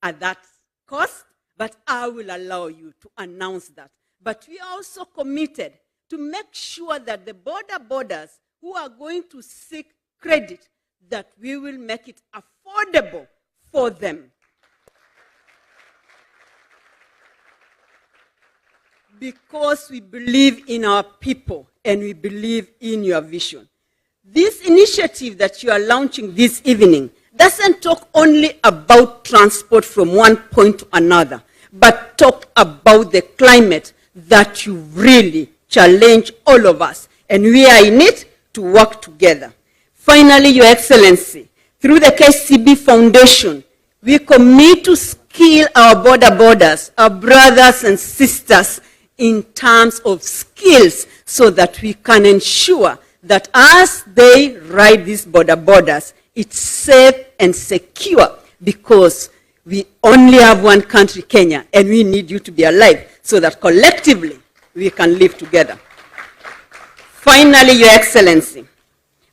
at that cost, but I will allow you to announce that. But we are also committed to make sure that the borders who are going to seek credit, that we will make it affordable for them. Because we believe in our people and we believe in your vision. This initiative that you are launching this evening doesn't talk only about transport from one point to another, but talk about the climate that you really challenge all of us. And we are in it to work together. Finally, Your Excellency, through the KCB Foundation, we commit to skill our borders, our brothers and sisters, in terms of skills, so that we can ensure that as they ride these borders, it's safe and secure, because we only have one country, Kenya, and we need you to be alive so that collectively we can live together. Finally, Your Excellency,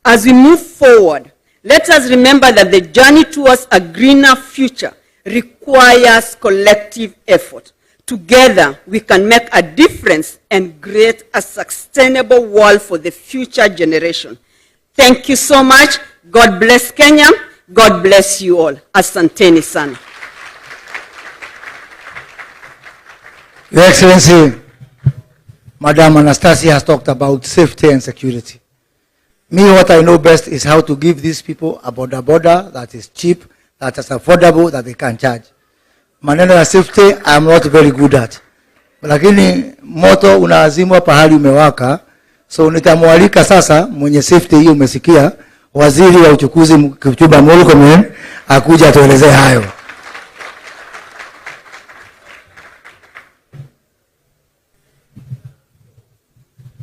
as we move forward, let us remember that the journey towards a greener future requires collective effort. Together, we can make a difference and create a sustainable world for the future generation. Thank you so much. God bless Kenya. God bless you all. Asanteni sana. Your Excellency, Madam Anastasia has talked about safety and security. Me, what I know best is how to give these people a border that is cheap, that is affordable, that they can charge. Maneno ya safety, I'm not very good at. Lakini moto unaazimwa pahali umewaka, so nitamwalika sasa mwenye safety hiyo umesikia, waziri wa uchukuzi Kipchumba Murkomen akuja atuelezee hayo.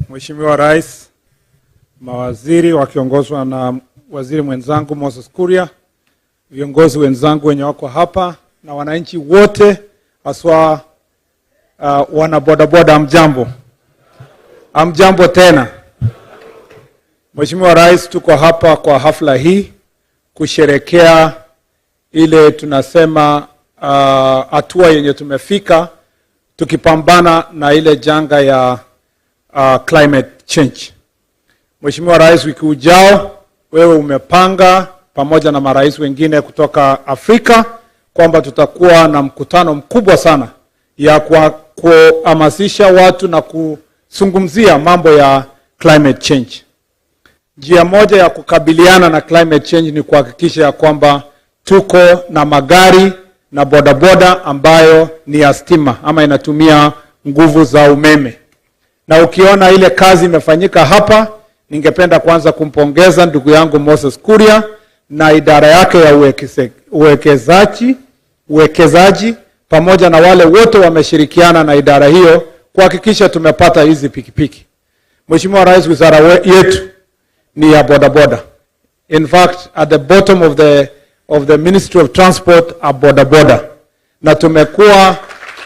Mheshimiwa Rais, mawaziri wakiongozwa na waziri mwenzangu Moses Kuria, viongozi wenzangu wenye wako hapa, na wananchi wote, haswa wana bodaboda, amjambo. Amjambo tena. Mheshimiwa Rais, tuko hapa kwa hafla hii kusherekea ile tunasema hatua yenye tumefika tukipambana na ile janga ya climate change. Mheshimiwa Rais, wiki ujao wewe umepanga pamoja na marais wengine kutoka Afrika kwamba tutakuwa na mkutano mkubwa sana ya kuhamasisha watu na kuzungumzia mambo ya climate change. Njia moja ya kukabiliana na climate change ni kuhakikisha ya kwamba tuko na magari na bodaboda ambayo ni ya stima ama inatumia nguvu za umeme. Na ukiona ile kazi imefanyika hapa, ningependa kwanza kumpongeza ndugu yangu Moses Kuria na idara yake ya uwekezaji pamoja na wale wote wameshirikiana na idara hiyo kuhakikisha tumepata hizi pikipiki. Mheshimiwa Rais, wizara yetu ni ya bodaboda. In fact, at the bottom of the Ministry of Transport are bodaboda. Na tumekuwa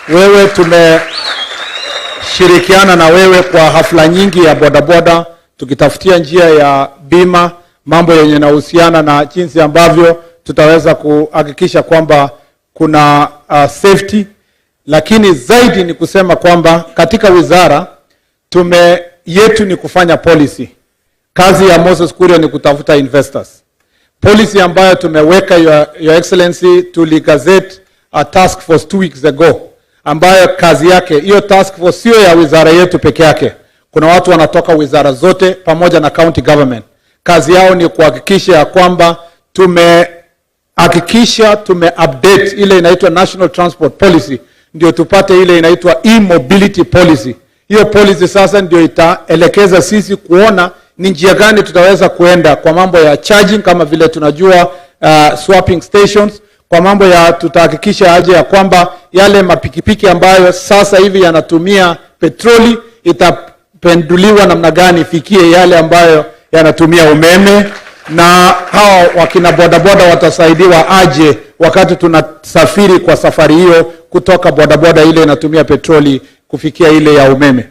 wewe tumeshirikiana na wewe kwa hafla nyingi ya bodaboda, tukitafutia njia ya bima, mambo yenye yanahusiana na jinsi ambavyo tutaweza kuhakikisha kwamba kuna safety. Lakini zaidi ni kusema kwamba katika wizara yetu ni kufanya policy. Kazi ya Moses Kuria ni kutafuta investors. Policy ambayo tumeweka, Your Excellency, tuligazette a task force 2 weeks ago, ambayo kazi yake, hiyo task force sio ya wizara yetu peke yake. Kuna watu wanatoka wizara zote pamoja na county government. Kazi yao ni kuhakikisha ya kwamba tume-update ile inaitwa National Transport Policy, ndio tupate ile inaitwa e-mobility policy. Hiyo policy sasa ndio itaelekeza sisi kuona ni njia gani tutaweza kuenda kwa mambo ya charging, kama vile tunajua swapping stations, kwa mambo ya tutahakikisha aje ya kwamba yale mapikipiki ambayo sasa hivi yanatumia petroli itapenduliwa namna gani ifikie yale ambayo yanatumia umeme, na hao wakina bodaboda watasaidiwa aje wakati tunasafiri kwa safari hiyo kutoka bodaboda ile inatumia petroli kufikia ile ya umeme.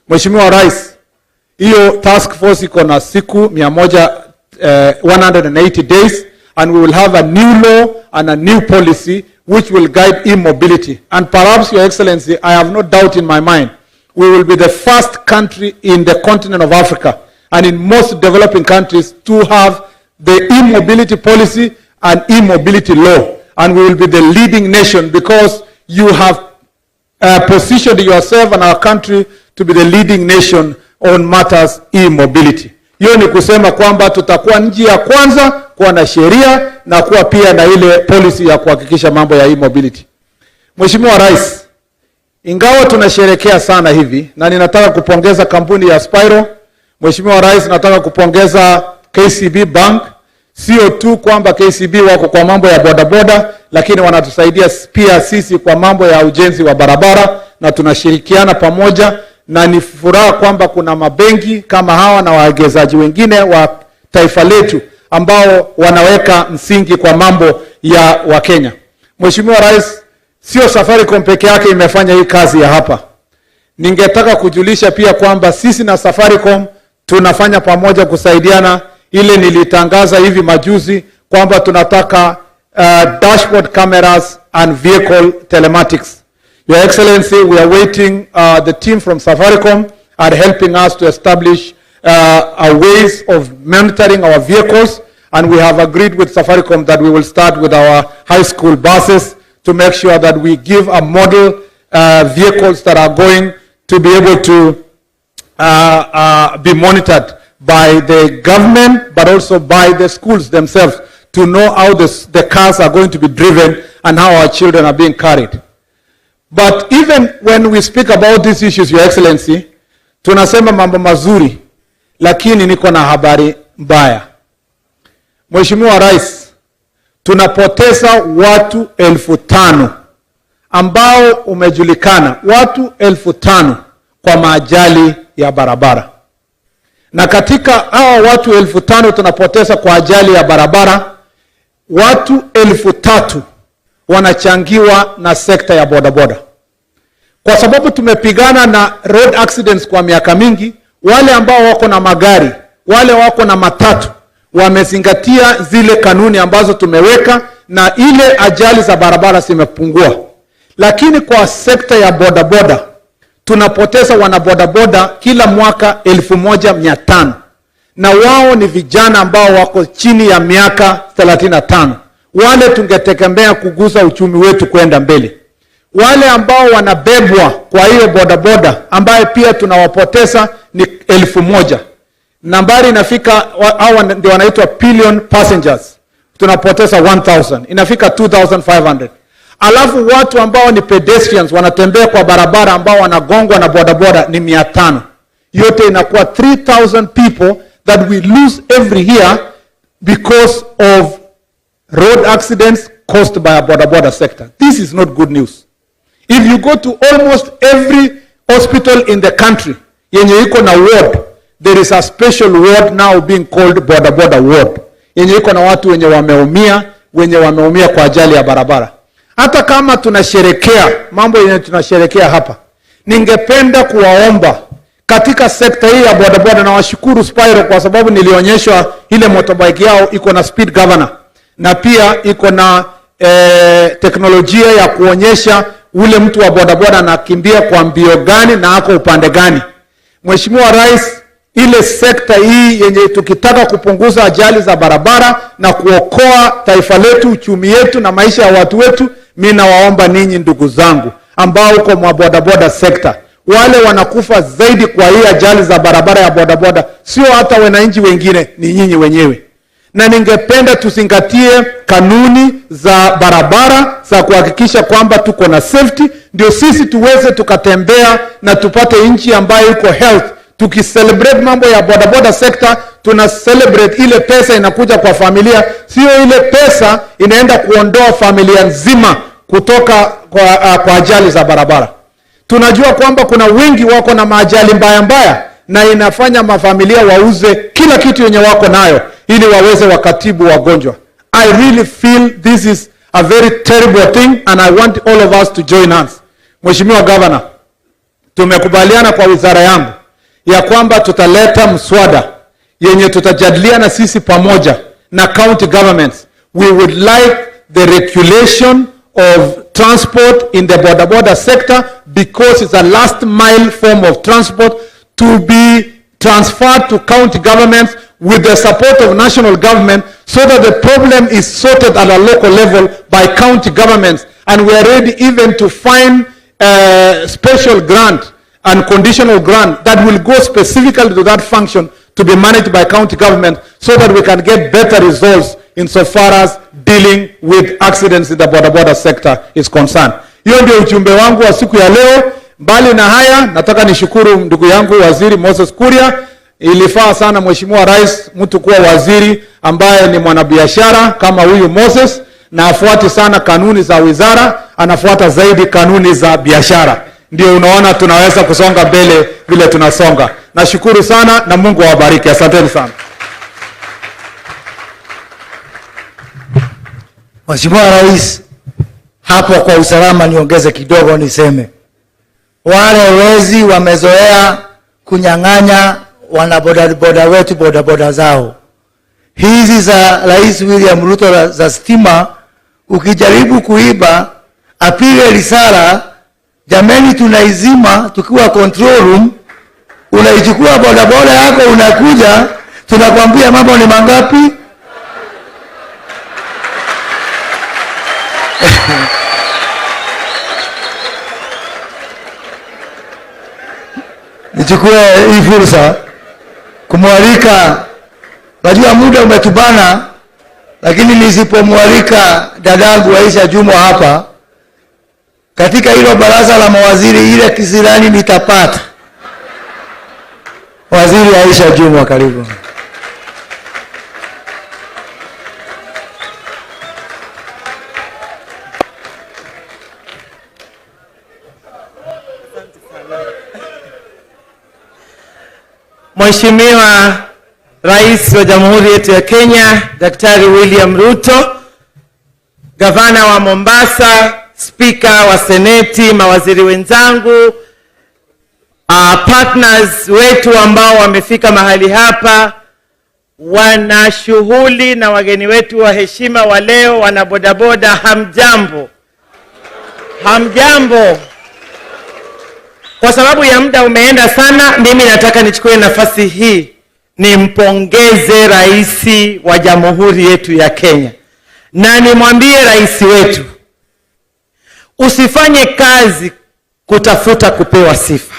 Mheshimiwa Rais, hiyo task force iko na siku 180 days, and we will have a new law and a new policy which will guide e-mobility. And perhaps, Your Excellency, I have no doubt in my mind, we will be the first country in the continent of Africa and in most developing countries to have the e-mobility policy and e-mobility law. And we will be the leading nation because you have positioned yourself and our country to be the leading nation on matters e-mobility. Hiyo ni kusema kwamba tutakuwa nchi ya kwanza kuwa na sheria na kuwa pia na ile policy ya kuhakikisha mambo ya e-mobility. Mheshimiwa Rais, ingawa tunasherehekea sana hivi na ninataka kupongeza kampuni ya Spiro. Mheshimiwa Rais, nataka kupongeza KCB Bank. Sio tu kwamba KCB wako kwa mambo ya bodaboda, lakini wanatusaidia pia sisi kwa mambo ya ujenzi wa barabara na tunashirikiana pamoja, na ni furaha kwamba kuna mabenki kama hawa na wawekezaji wengine wa taifa letu ambao wanaweka msingi kwa mambo ya Wakenya. Mheshimiwa Rais, sio Safaricom peke yake imefanya hii kazi ya hapa. Ningetaka kujulisha pia kwamba sisi na Safaricom tunafanya pamoja kusaidiana. Ile nilitangaza hivi majuzi kwamba tunataka dashboard cameras and vehicle telematics. Your Excellency, we are waiting. The team from Safaricom are helping us to establish ways of monitoring our vehicles, and we have agreed with Safaricom that we will start with our high school buses to make sure that we give a model vehicles that are going to be able to be monitored by the government, but also by the schools themselves, to know how the cars are going to be driven and how our children are being carried. But even when we speak about these issues, Your Excellency, tunasema mambo mazuri, lakini niko na habari mbaya. Mheshimiwa Rais, tunapoteza watu 5,000 ambao umejulikana, watu 5,000 kwa maajali ya barabara. Na katika hawa watu 5,000 tunapoteza kwa ajali ya barabara, watu 3,000 wanachangiwa na sekta ya bodaboda. Kwa sababu tumepigana na road accidents kwa miaka mingi, wale ambao wako na magari, wale wako na matatu, wamezingatia zile kanuni ambazo tumeweka na ile ajali za barabara zimepungua. Lakini kwa sekta ya bodaboda, tunapoteza wanabodaboda kila mwaka 1,500. Na wao ni vijana ambao wako chini ya miaka 35. Wale tungetegemea kugusa uchumi wetu kwenda mbele. Wale ambao wanabebwa kwa hiyo bodaboda ambaye pia tunawapoteza ni 1,000. Nambari inafika, hao ndio wanaitwa pillion passengers. Tunapoteza 1,000. Inafika 2,500. Alafu watu ambao ni pedestrians wanatembea kwa barabara ambao wanagongwa na bodaboda ni 500. Yote inakuwa 3,000 people that we lose every year because of road accidents caused by a bodaboda sector. This is not good news. If you go to almost every hospital in the country, yenye iko na ward, there is a special ward now being called bodaboda ward. Yenye iko na watu wenye wameumia kwa ajali ya barabara. Hata kama tunasherekea mambo yenye tunasherekea hapa, ningependa kuwaomba katika sekta hii ya bodaboda, na washukuru Spiro kwa sababu nilionyeshwa ile motorbike yao iko na speed governor na pia iko na teknolojia ya kuonyesha ule mtu wa bodaboda anakimbia kwa mbio gani na ako upande gani. Mheshimiwa Rais, ile sekta hii yenye tukitaka kupunguza ajali za barabara na kuokoa taifa letu, uchumi yetu na maisha ya watu wetu, mimi nawaomba ninyi ndugu zangu ambao uko mwa bodaboda sekta, wale wanakufa zaidi kwa hii ajali za barabara ya bodaboda sio hata wananchi wengine, ni nyinyi wenyewe. Na ningependa tuzingatie kanuni za barabara za kuhakikisha kwamba tuko na safety, ndio sisi tuweze tukatembea na tupate nchi ambayo iko health. Tukicelebrate mambo ya bodaboda sector, tuna celebrate ile pesa inakuja kwa familia, sio ile pesa inaenda kuondoa familia nzima kutoka kwa ajali za barabara. Tunajua kwamba kuna wengi wako na maajali mbaya na inafanya mafamilia wauze kila kitu yenye wako nayo ili waweze wakatibu wagonjwa. I really feel this is a very terrible thing and I want all of us to join hands. Mheshimiwa Governor, tumekubaliana kwa wizara yangu ya kwamba tutaleta mswada yenye tutajadiliana sisi pamoja na county governments. We would like the regulation of transport in the border sector, because it's a last mile form of transport, to be transferred to county governments with the support of national government, so that the problem is sorted at a local level by county governments. And we are ready even to find a special grant and conditional grant that will go specifically to that function to be managed by county government, so that we can get better results insofar as dealing with accidents in the border sector is concerned. Hiyo ndio ujumbe wangu wa siku ya leo. Mbali na haya, nataka nishukuru ndugu yangu Waziri Moses Kuria. Ilifaa sana Mheshimiwa Rais mtu kuwa waziri ambaye ni mwanabiashara kama huyu Moses, na afuati sana kanuni za wizara, anafuata zaidi kanuni za biashara. Ndio unaona tunaweza kusonga mbele vile tunasonga. Nashukuru sana na Mungu awabariki. Asanteni sana. Mheshimiwa Rais, hapo kwa usalama niongeze kidogo niseme. Wale wezi wamezoea kunyang'anya wanabodaboda wetu bodaboda zao. Hizi za Rais William Ruto za stima, ukijaribu kuiba apige risala, jameni tunaizima tukiwa control room, unaichukua bodaboda yako unakuja, tunakwambia mambo ni mangapi? Nichukue hii fursa kumwalika, najua muda umetubana, lakini nisipomwalika dadangu Aisha Jumwa hapa katika hilo baraza la mawaziri, ile kisirani nitapata. Waziri Aisha Jumwa, karibu. Mheshimiwa Rais wa Jamhuri yetu ya Kenya, Daktari William Ruto, Gavana wa Mombasa, Spika wa Seneti, mawaziri wenzangu, partners wetu ambao wamefika mahali hapa, wana shughuli na wageni wetu wa heshima wa leo, wana bodaboda, hamjambo. Hamjambo. Kwa sababu ya muda umeenda sana, mimi nataka nichukue nafasi hii nimpongeze Rais wa Jamhuri yetu ya Kenya. Na nimwambie rais wetu, usifanye kazi kutafuta kupewa sifa.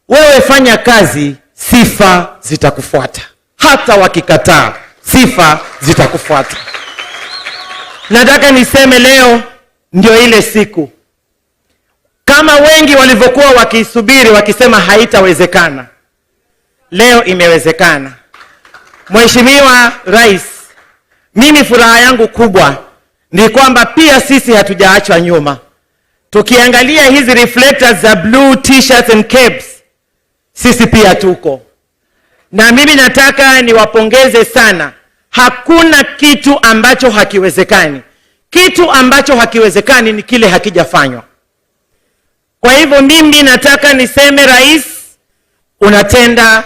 Wewe fanya kazi, sifa zitakufuata. Hata wakikataa, sifa zitakufuata. Nataka niseme leo ndio ile siku. Kama wengi walivyokuwa wakisubiri wakisema haitawezekana, leo imewezekana. Mheshimiwa Rais, mimi furaha yangu kubwa ni kwamba pia sisi hatujaachwa nyuma. Tukiangalia hizi reflectors za blue t-shirts and caps, sisi pia tuko. Na mimi nataka niwapongeze sana. Hakuna kitu ambacho hakiwezekani. Kitu ambacho hakiwezekani ni kile hakijafanywa. Kwa hivyo mimi nataka niseme, Rais, unatenda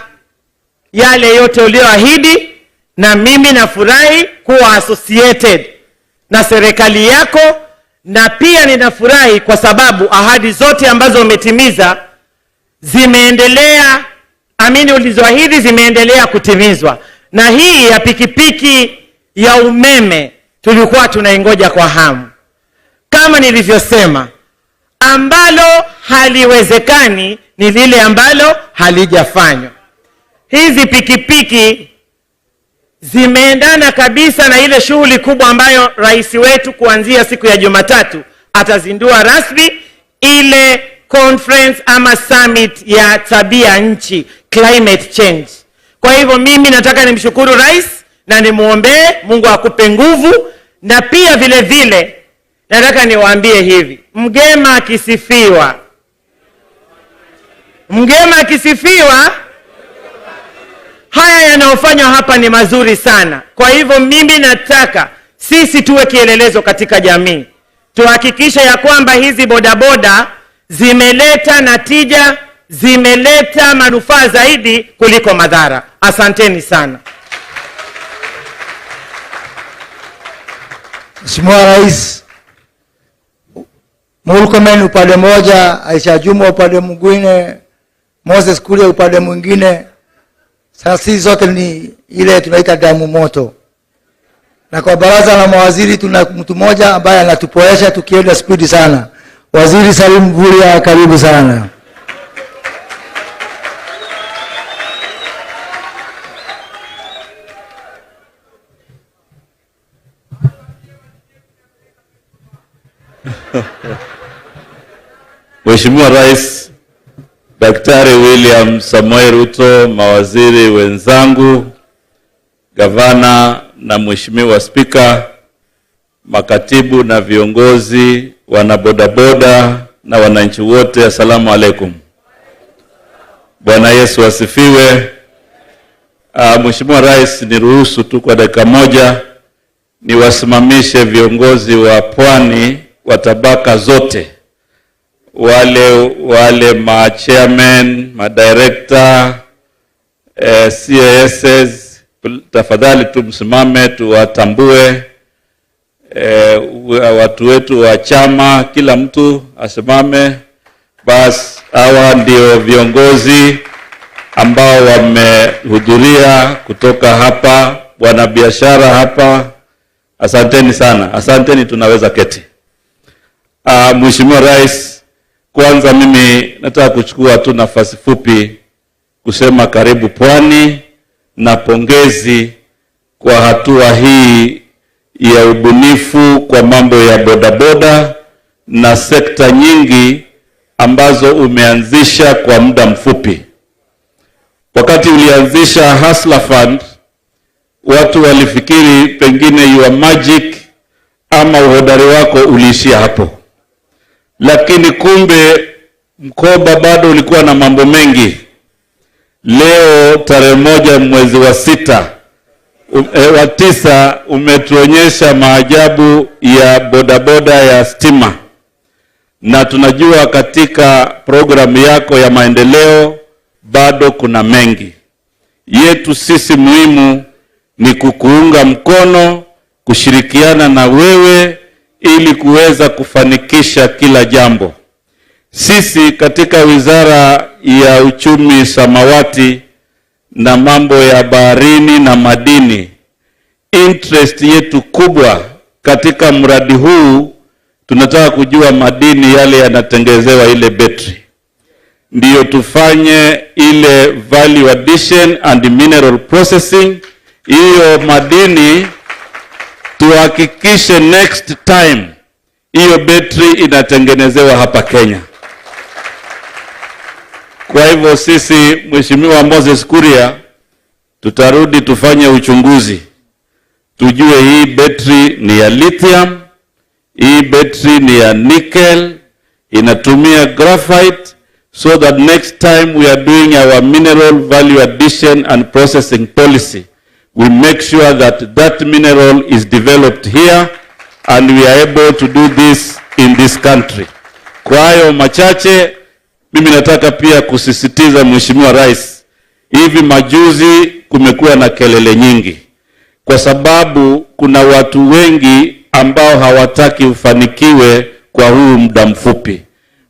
yale yote ulioahidi, na mimi nafurahi kuwa associated na serikali yako, na pia ninafurahi kwa sababu ahadi zote ambazo umetimiza zimeendelea, ulizoahidi zimeendelea kutimizwa. Na hii ya pikipiki ya umeme tulikuwa tunaingoja kwa hamu. Kama nilivyosema, ambalo haliwezekani ni lile ambalo halijafanywa. Hizi pikipiki zimeendana kabisa na ile shughuli kubwa ambayo rais wetu kuanzia siku ya Jumatatu atazindua rasmi, ile conference ama summit ya tabia nchi, climate change. Kwa hivyo mimi nataka nimshukuru rais na nimuombee Mungu akupe nguvu, na pia vile vile nataka niwaambie hivi, mgema akisifiwa, haya yanayofanywa hapa ni mazuri sana. Kwa hivyo mimi nataka sisi tuwe kielelezo katika jamii. Tuhakikishe ya kwamba hizi bodaboda zimeleta natija, zimeleta manufaa zaidi kuliko madhara. Asanteni sana. Mheshimiwa Rais, Murkomen upande moja, Aisha Juma upande mwingine, Moses Kuria upande mwingine. Sasa sisi zote ni ile tunaita damu moto. Na kwa baraza la mawaziri tuna mtu mmoja ambaye anatupoesha tukienda spidi sana. Waziri Salim Mvurya, karibu sana. Mheshimiwa Rais Daktari William Samoei Ruto, mawaziri wenzangu, gavana na Mheshimiwa Spika, makatibu na viongozi, wanabodaboda na wananchi wote, asalamu alaikum. Bwana Yesu asifiwe. Mheshimiwa Rais, niruhusu tu kwa dakika moja niwasimamishe viongozi wa pwani wa tabaka zote, wale ma chairman, ma director, CASs, tafadhali tumsimame tuwatambue. Watu wetu wa chama, kila mtu asimame. Bas, hawa ndio viongozi ambao wamehudhuria kutoka hapa, wanabiashara hapa. Asanteni sana, asanteni, tunaweza keti. Mheshimiwa Rais, kwanza mimi nataka kuchukua tu nafasi fupi kusema karibu pwani na pongezi kwa hatua hii ya ubunifu kwa mambo ya bodaboda na sekta nyingi ambazo umeanzisha kwa muda mfupi. Wakati ulianzisha Hustler Fund, watu walifikiri pengine your magic ama uhodari wako uliishia hapo. Lakini kumbe mkoba bado ulikuwa na mambo mengi. Leo tarehe 1 mwezi wa 9 umetuonyesha maajabu ya bodaboda ya stima. Na tunajua katika programu yako ya maendeleo bado kuna mengi. Yetu sisi muhimu ni kukuunga mkono, kushirikiana na wewe ili kuweza kufanikisha kila jambo. Sisi katika Wizara ya Uchumi Samawati na mambo ya baharini na madini, interest yetu kubwa katika mradi huu, tunataka kujua madini yale yanatengenezewa ile battery. Ndiyo tufanye ile value addition and mineral processing. Hiyo madini tuhakikishe next time hiyo battery inatengenezewa hapa Kenya. Kwa hivyo sisi, Mheshimiwa Moses Kuria, tutarudi tufanye uchunguzi. Tujue hii battery ni ya lithium, hii battery ni ya nickel, inatumia graphite, so that next time we are doing our mineral value addition and processing policy, we make sure that that mineral is developed here and we are able to do this in this country. Kwa hayo machache, mimi nataka pia kusisitiza Mheshimiwa Rais, hivi majuzi kumekuwa na kelele nyingi kwa sababu kuna watu wengi ambao hawataki ufanikiwe kwa huu muda mfupi.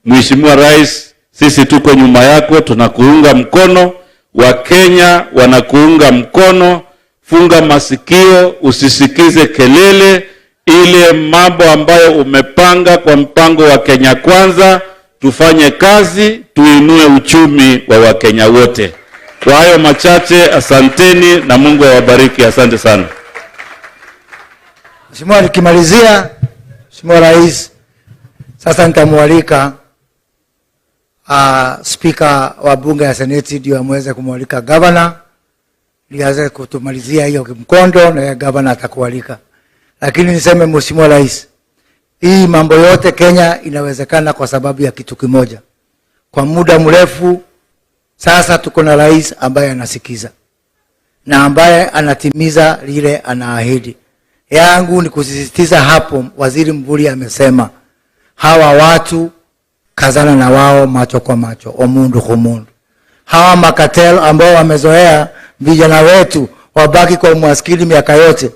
Mheshimiwa Rais, sisi tuko nyuma yako, tunakuunga mkono, Wakenya wanakuunga mkono. Funga masikio, usisikize kelele. Ile mambo ambayo umepanga kwa mpango wa Kenya Kwanza, tufanye kazi, tuinue uchumi wa Wakenya wote. Kwa hayo machache, asanteni na Mungu awabariki. Asante sana. Mheshimiwa, nikimalizia, Mheshimiwa Rais, sasa nitamwalika Speaker wa bunge ya Seneti ndio ameweza kumwalika governor liaze kutumalizia hiyo mkondo, na ya governor atakualika. Lakini niseme Mheshimiwa Rais, hii mambo yote Kenya inawezekana kwa sababu ya kitu kimoja. Kwa muda mrefu sasa tuko na rais ambaye anasikiza na ambaye anatimiza lile anaahidi. Yangu ni kusisitiza hapo, Waziri Mvurya amesema hawa watu kazana na wao macho kwa macho, omundu kwa mundu. Hawa makatel ambao wamezoea vijana wetu wabaki kwa umaskini miaka yote,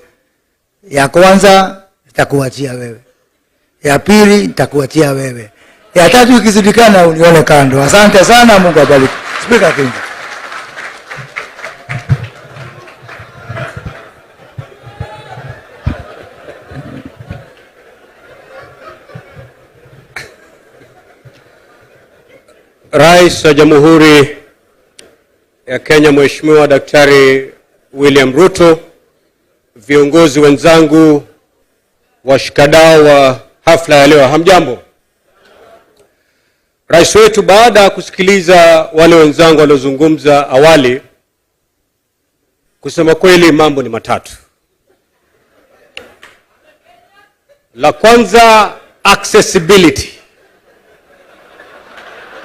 ya kwanza itakuachia wewe. ya pili nitakuachia wewe, ya tatu ikizidikana unione kando. Asante sana, Mungu abariki. Speaker King. Rais wa Jamhuri ya Kenya Mheshimiwa Daktari William Ruto, viongozi wenzangu, washikadau wa hafla ya leo, hamjambo. Rais wetu baada ya kusikiliza wale wenzangu waliozungumza awali, kusema kweli mambo ni matatu. La kwanza, accessibility.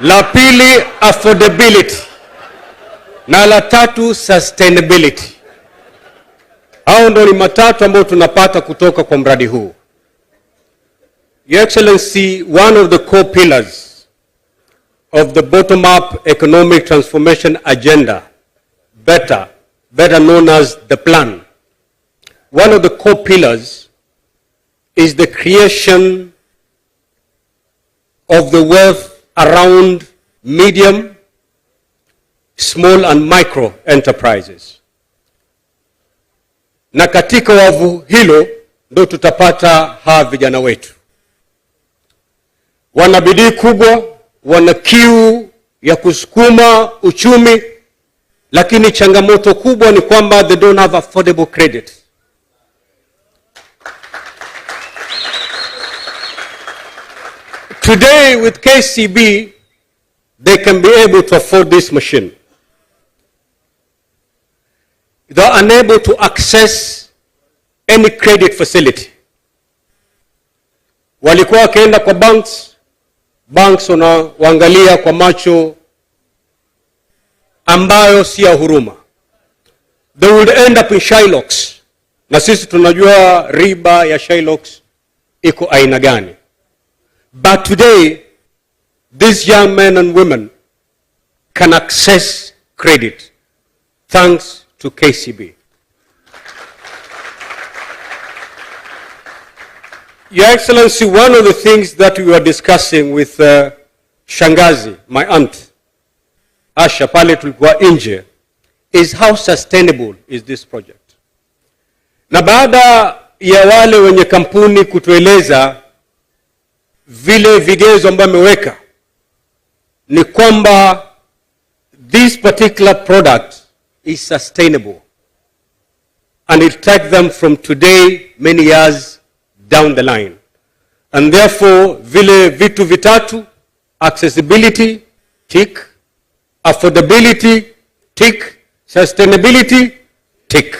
La pili, affordability. Na la tatu, sustainability. Hao ndio ni matatu ambayo tunapata kutoka kwa mradi huu. Your Excellency, one of the core pillars of the bottom-up economic transformation agenda, better known as the plan, one of the core pillars is the creation of the wealth around medium, small and micro enterprises. Na katika wavu hilo ndio tutapata hawa vijana wetu. Wana bidii kubwa, wana kiu ya kusukuma uchumi, lakini changamoto kubwa ni kwamba they don't have affordable credit. Today with KCB, they can be able to afford this machine. They are unable to access any credit facility. Walikuwa wakienda kwa banks wanaangalia kwa macho ambayo si ya huruma. They would end up in Shylocks. Na sisi tunajua riba ya Shylocks iko aina gani. But today, these young men and women can access credit thanks to KCB. Your Excellency, one of the things that we were discussing with Shangazi, my aunt, Asha, pale tulikuwa nje, is how sustainable is this project. Na baada ya wale wenye kampuni kutueleza vile vigezo ambavyo ameweka, ni kwamba this particular product is sustainable and it take them from today many years down the line. And therefore, vile vitu vitatu, accessibility, tick, affordability, tick, sustainability, tick.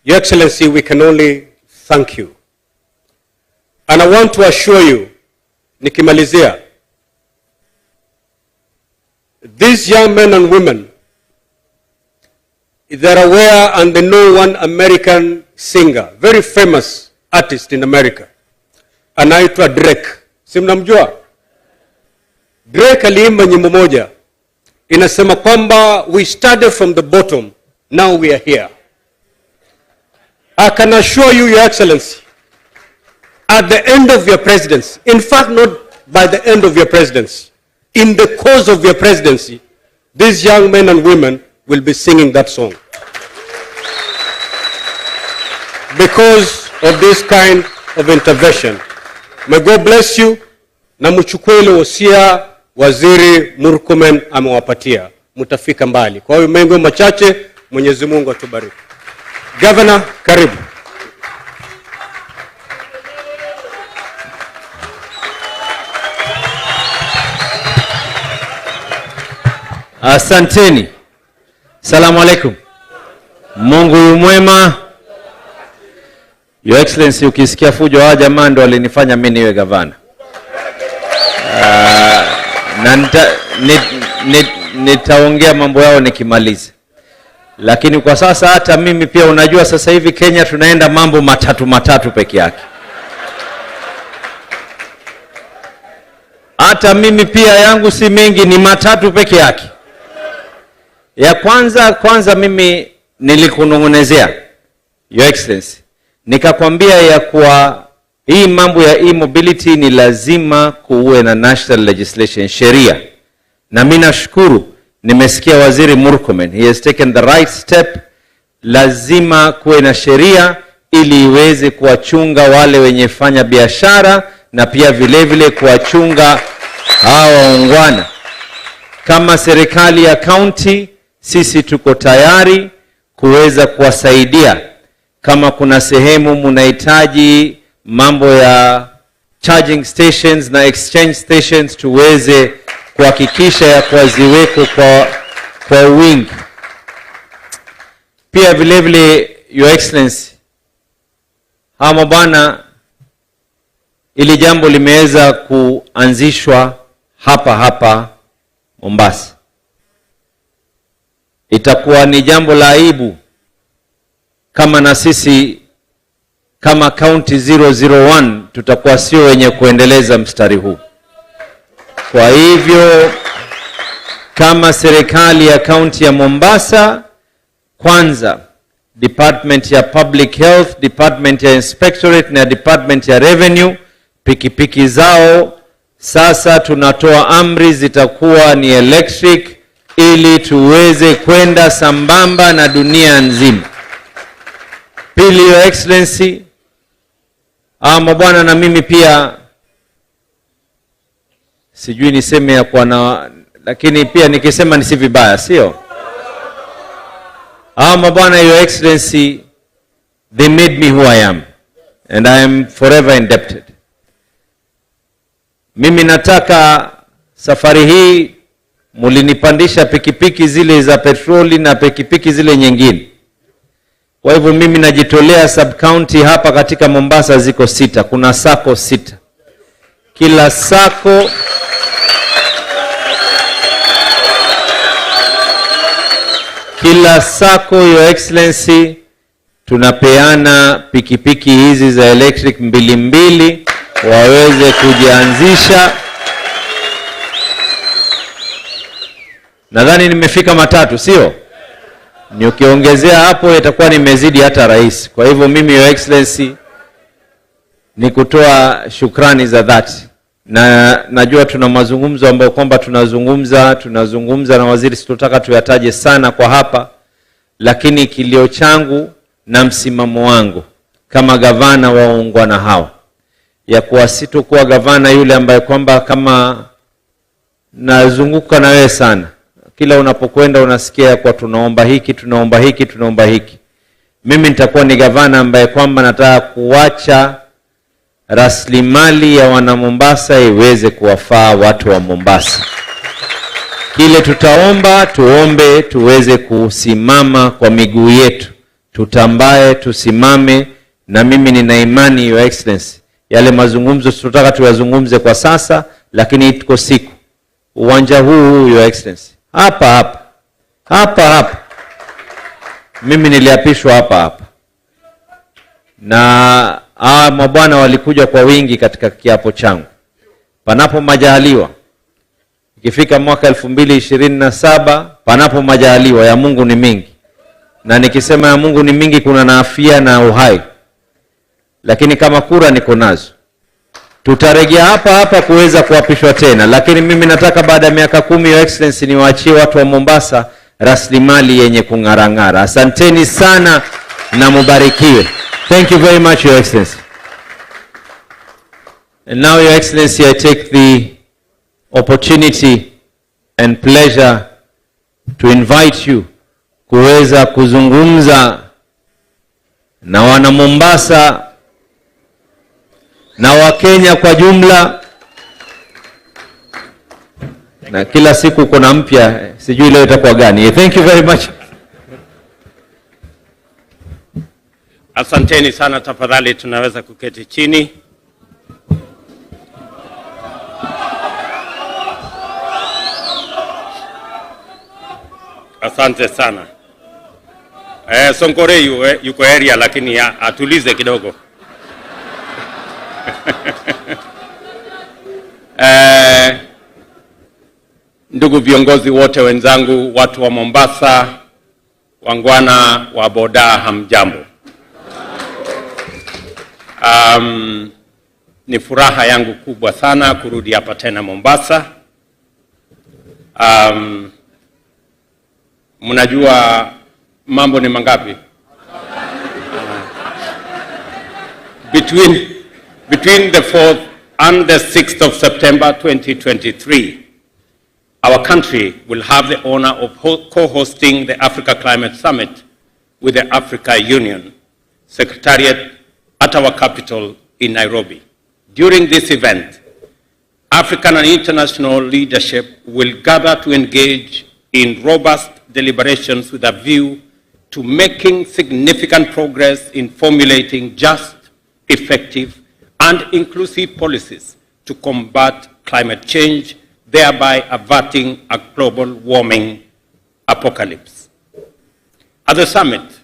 Your Excellency, we can only thank you. And I want to assure you, nikimalizia, these young men and women, they're aware and they know one American singer, very famous artist in America, anaitwa Drake. Si mnamjua? Drake aliimba nyimbo moja inasema kwamba we started from the bottom, now we are here. I can assure you, Your Excellency, at the end of your presidency, in fact not by the end of your presidency, in the course of your presidency, these young men and women will be singing that song. Because of this kind of intervention. May God bless you. Na mchukue ile wosia Waziri Murkomen amewapatia. Mutafika mbali. Kwa hiyo mengo machache, Mwenyezi Mungu atubariki. Governor, karibu. Asanteni. Salamu alaikum. Mungu mwema. Your Excellency, ukisikia fujo hawa jamaa ndio walinifanya mimi niwe gavana. Na nitaongea mambo yao nikimaliza. Lakini kwa sasa hata mimi pia unajua sasa hivi Kenya tunaenda mambo matatu peke yake. Hata mimi pia yangu si mengi, ni matatu peke yake. Ya kwanza mimi nilikunong'onezea, Your Excellency, nikakwambia ya kuwa Hii mambo ya e-mobility ni lazima kuwe na national legislation, sheria. Na mimi nashukuru nimesikia Waziri Murkomen, he has taken the right step. Lazima kuwe na sheria ili iweze kuwachunga wale wenye fanya biashara na pia vile vile kuwachunga hawa waungwana. Kama serikali ya county, sisi tuko tayari kuweza kuwasaidia. Kama kuna sehemu mnahitaji mambo ya charging stations na exchange stations, tuweze kuhakikisha ya kuziweko kwa wingi. Pia vile vile, Your Excellency, hawa bwana, ili jambo limeweza kuanzishwa hapa Mombasa. Itakuwa ni jambo la aibu kama na sisi kama county 001 tutakuwa sio wenye kuendeleza mstari huu. Kwa hivyo kama serikali ya county ya Mombasa, kwanza Department ya Public Health, Department ya Inspectorate na Department ya Revenue, pikipiki zao sasa tunatoa amri zitakuwa ni electric ili tuweze kwenda sambamba na dunia nzima. Pili, Your Excellency, mabwana, na mimi pia sijui niseme ya kwa na, lakini pia nikisema ni si vibaya, sio? Mabwana, Your Excellency, they made me who I am and I am forever indebted. Mimi nataka safari hii mulinipandisha pikipiki zile za petroli na pikipiki zile nyingine. Kwa hivyo mimi najitolea sub county hapa katika Mombasa ziko 6. Kuna sako 6. Kila sako, Your Excellency, tunapeana pikipiki hizi za electric 2 waweze kujianzisha. Nadhani nimefika 3, sio? Nikiongezea hapo itakuwa nimezidi hata rais. Kwa hivyo mimi, Your Excellency, ni kutoa shukrani za dhati. Na najua tuna mazungumzo ambayo kwamba tunazungumza na waziri, sitotaka tuyataje sana kwa hapa, lakini kilio changu na msimamo wangu kama gavana wa waungwana hawa ya kuwa sitokuwa gavana yule ambaye kwamba kama nazunguka na wewe sana, kila unapokwenda unasikia kwa tunaomba hiki. Mimi nitakuwa ni gavana ambaye kwamba nataka kuacha rasilimali ya wana Mombasa iweze kuwafaa watu wa Mombasa. Kile tuombe tuweze kusimama kwa miguu yetu, tutambae, tusimame. Na mimi nina imani, Your Excellency, yale mazungumzo tutaka tuyazungumze kwa sasa, lakini iko siku uwanja huu, Your Excellency, hapa mimi niliapishwa hapa na mabwana walikuja kwa wingi katika kiapo changu. Panapo majaliwa, ikifika mwaka 2027, panapo majaliwa, ya Mungu ni mingi, na nikisema ya Mungu ni mingi kuna na afya na uhai, lakini kama kura niko nazo, tutarejea hapa kuweza kuapishwa tena. Lakini mimi nataka baada ya miaka 10, Your Excellency, niwaachie watu wa Mombasa rasilimali yenye kung'arang'ara. Asanteni sana na mubarikiwe. Thank you very much, Your Excellency. And now, Your Excellency, I take the opportunity and pleasure to invite you kuweza kuzungumza na wana Mombasa na Wakenya kwa jumla. Na kila siku kuna mpya, sijui leo itakuwa gani. Thank you very much. Asanteni sana, tafadhali tunaweza kuketi chini. Asante sana. Sonkore yuko area, lakini atulize kidogo. Ndugu viongozi wote wenzangu, watu wa Mombasa, wangwana wa boda, hamjambo. Ni furaha yangu kubwa sana kurudi hapa tena Mombasa. Mnajua mambo ni mangapi? Between the 4th and the 6th of September 2023, our country will have the honor of co-hosting the Africa Climate Summit with the Africa Union Secretariat at our capital in Nairobi. During this event, African and international leadership will gather to engage in robust deliberations with a view to making significant progress in formulating just, effective, and inclusive policies to combat climate change, thereby averting a global warming apocalypse. At the summit,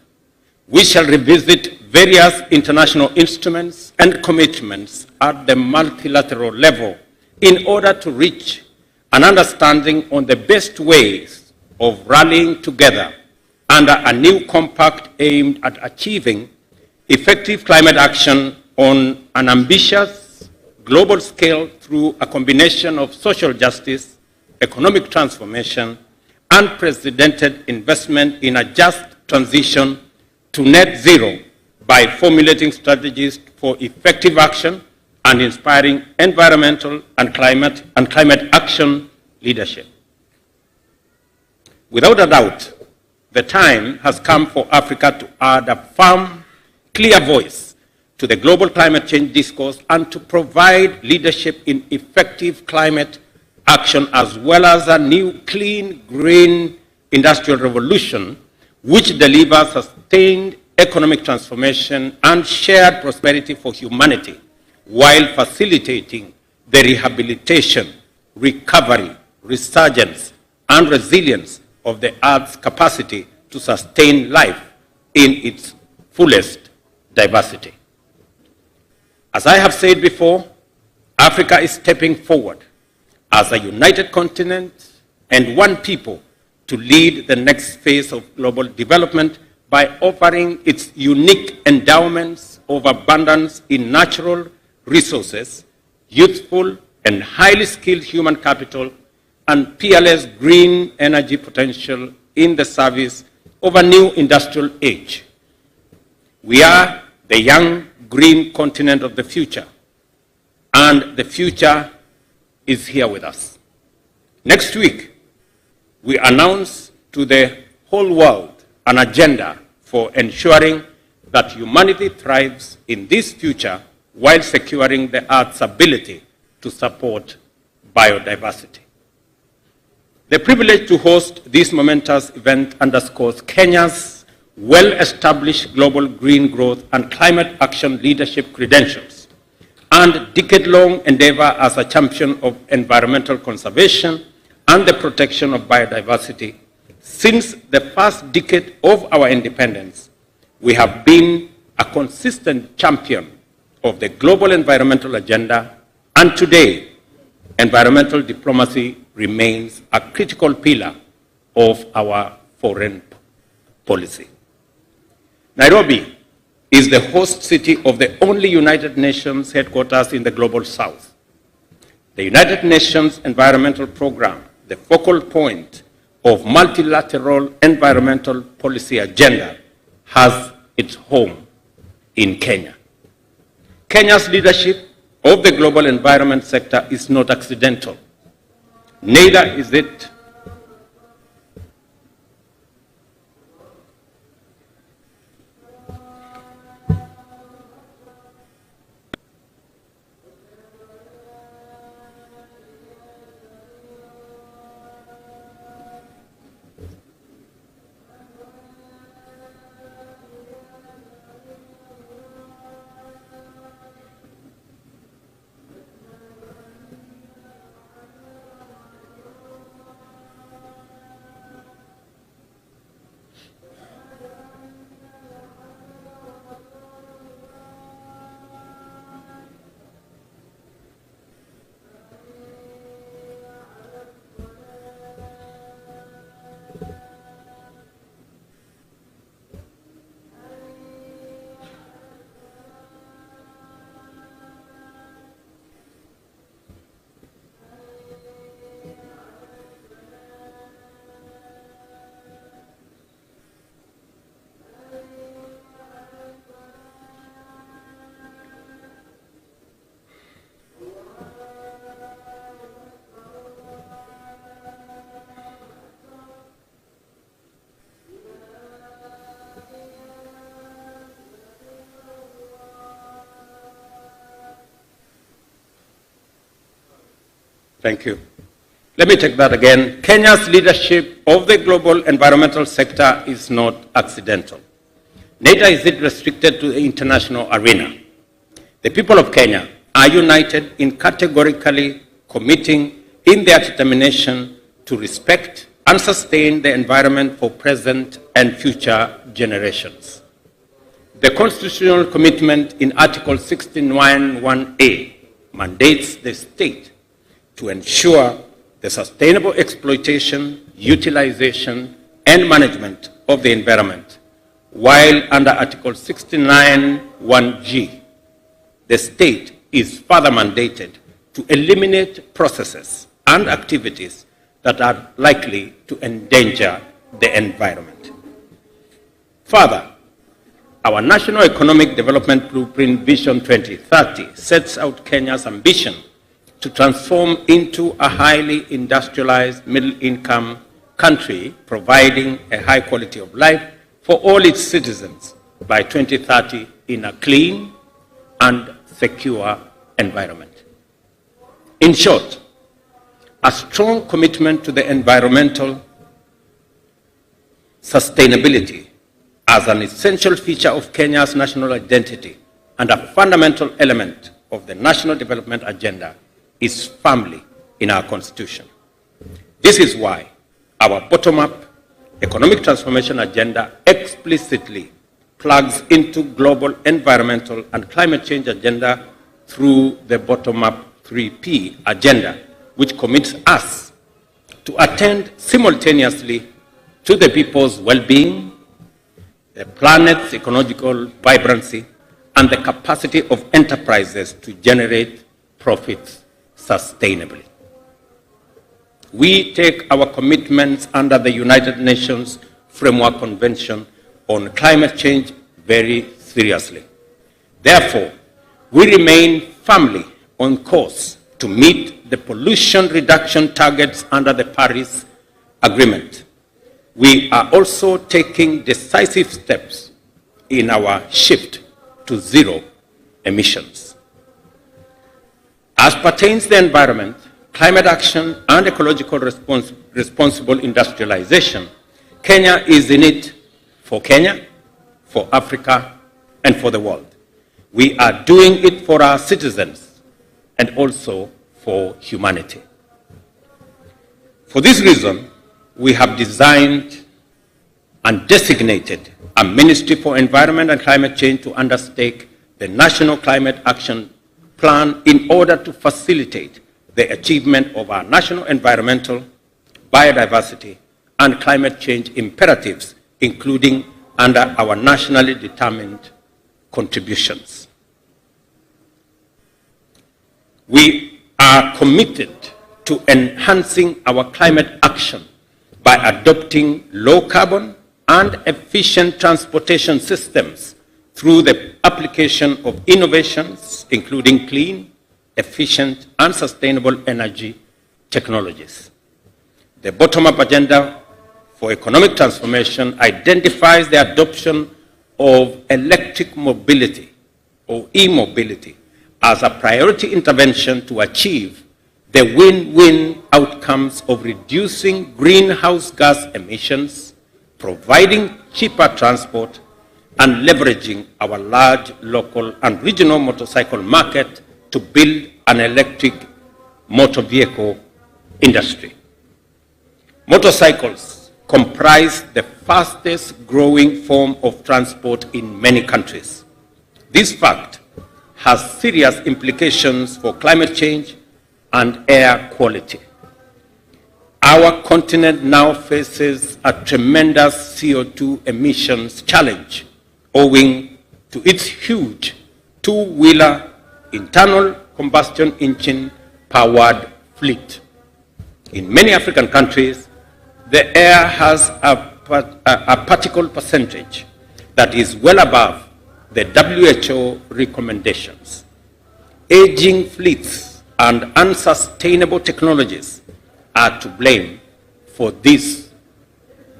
we shall revisit various international instruments and commitments at the multilateral level in order to reach an understanding on the best ways of rallying together under a new compact aimed at achieving effective climate action on an ambitious global scale through a combination of social justice, economic transformation, unprecedented investment in a just transition to net zero by formulating strategies for effective action and inspiring environmental and climate action leadership. Without a doubt, the time has come for Africa to add a firm, clear voice to the global climate change discourse and to provide leadership in effective climate action, as well as a new clean, green industrial revolution which delivers sustained economic transformation and shared prosperity for humanity, while facilitating the rehabilitation, recovery, resurgence, and resilience of the Earth's capacity to sustain life in its fullest diversity. As I have said before, Africa is stepping forward as a united continent and one people to lead the next phase of global development by offering its unique endowments of abundance in natural resources, youthful and highly skilled human capital, and peerless green energy potential in the service of a new industrial age. We are the young green continent of the future, and the future is here with us. Next week, we announce to the whole world an agenda for ensuring that humanity thrives in this future while securing the Earth's ability to support biodiversity. The privilege to host this momentous event underscores Kenya's well-established global green growth and climate action leadership credentials and decade-long endeavor as a champion of environmental conservation and the protection of biodiversity. Since the first decade of our independence, we have been a consistent champion of the global environmental agenda, and today, environmental diplomacy remains a critical pillar of our foreign policy. Nairobi is the host city of the only United Nations headquarters in the Global South. The United Nations Environmental Programme, the focal point of multilateral environmental policy agenda, has its home in Kenya. Kenya's leadership of the global environment sector is not accidental. Neither is it Thank you. Let me take that again. Kenya's leadership of the global environmental sector is not accidental. Neither is it restricted to the international arena. The people of Kenya are united in categorically committing in their determination to respect and sustain the environment for present and future generations. The constitutional commitment in Article 16(1)(a) mandates the state to ensure the sustainable exploitation, utilization, and management of the environment, while under Article 69(1)(g), the state is further mandated to eliminate processes and activities that are likely to endanger the environment. Further, our National Economic Development Blueprint Vision 2030 sets out Kenya's ambition to transform into a highly industrialized middle-income country, providing a high quality of life for all its citizens by 2030 in a clean and secure environment. In short, a strong commitment to the environmental sustainability as an essential feature of Kenya's national identity and a fundamental element of the National Development Agenda is firmly in our Constitution. This is why our bottom-up economic transformation agenda explicitly plugs into global environmental and climate change agenda through the bottom-up 3P agenda, which commits us to attend simultaneously to the people's well-being, the planet's ecological vibrancy, and the capacity of enterprises to generate profits sustainably. We take our commitments under the United Nations Framework Convention on Climate Change very seriously. Therefore, we remain firmly on course to meet the pollution reduction targets under the Paris Agreement. We are also taking decisive steps in our shift to zero emissions. As pertains to the environment, climate action, and ecological responsible industrialization, Kenya is in it for Kenya, for Africa, and for the world. We are doing it for our citizens and also for humanity. For this reason, we have designed and designated a Ministry for Environment and Climate Change to undertake the National Climate Action Plan in order to facilitate the achievement of our national environmental, biodiversity, and climate change imperatives, including under our nationally determined contributions. We are committed to enhancing our climate action by adopting low-carbon and efficient transportation systems through the application of innovations, including clean, efficient, and sustainable energy technologies. The bottom-up agenda for economic transformation identifies the adoption of electric mobility, or e-mobility, as a priority intervention to achieve the win-win outcomes of reducing greenhouse gas emissions, providing cheaper transport, and leveraging our large local and regional motorcycle market to build an electric motor vehicle industry. Motorcycles comprise the fastest growing form of transport in many countries. This fact has serious implications for climate change and air quality. Our continent now faces a tremendous CO2 emissions challenge owing to its huge two-wheeler internal combustion engine powered fleet. In many African countries, the air has a particle percentage that is well above the WHO recommendations. Aging fleets and unsustainable technologies are to blame for this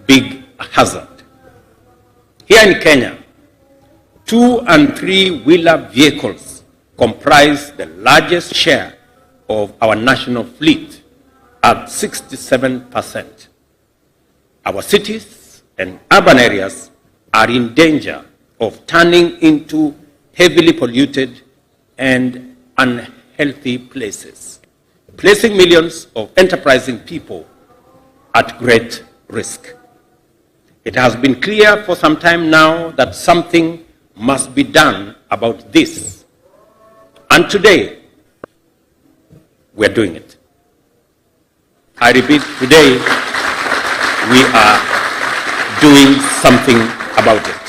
big hazard. Here in Kenya, 2- and 3-wheeler vehicles comprise the largest share of our national fleet at 67%. Our cities and urban areas are in danger of turning into heavily polluted and unhealthy places, placing millions of enterprising people at great risk. It has been clear for some time now that something must be done about this. And today, we're doing it. I repeat, today, we are doing something about it.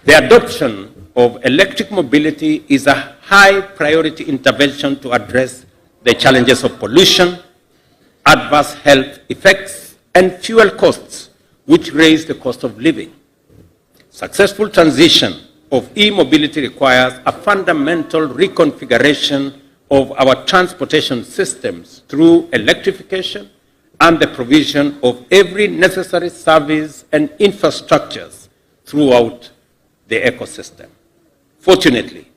The adoption of electric mobility is a high priority intervention to address the challenges of pollution, adverse health effects, and fuel costs, which raise the cost of living. Successful transition of e-mobility requires a fundamental reconfiguration of our transportation systems through electrification and the provision of every necessary service and infrastructures throughout the ecosystem. Fortunately,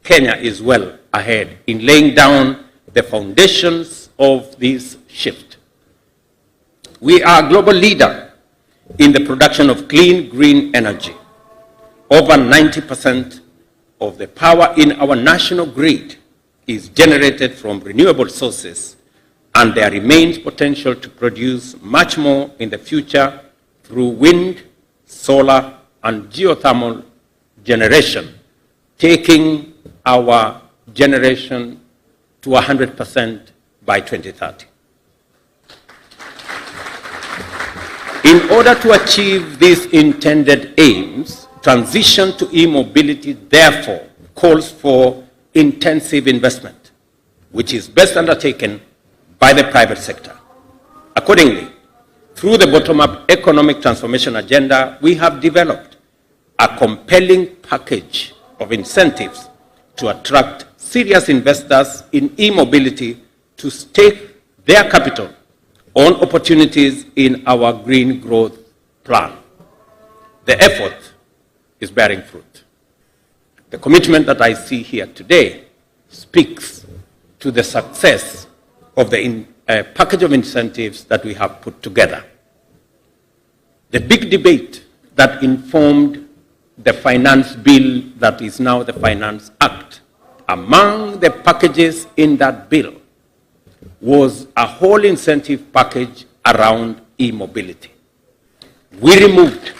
Kenya is well ahead in laying down the foundations of this shift. We are a global leader in the production of clean, green energy. Over 90% of the power in our national grid is generated from renewable sources, and there remains potential to produce much more in the future through wind, solar, and geothermal generation, taking our generation to 100% by 2030. In order to achieve these intended aims, transition to e-mobility therefore calls for intensive investment, which is best undertaken by the private sector. Accordingly, through the bottom-up economic transformation agenda, we have developed a compelling package of incentives to attract serious investors in e-mobility to stake their capital on opportunities in our green growth plan. The effort is bearing fruit. The commitment that I see here today speaks to the success of the package of incentives that we have put together. The big debate that informed the finance bill that is now the Finance Act, among the packages in that bill was a whole incentive package around e-mobility. We removed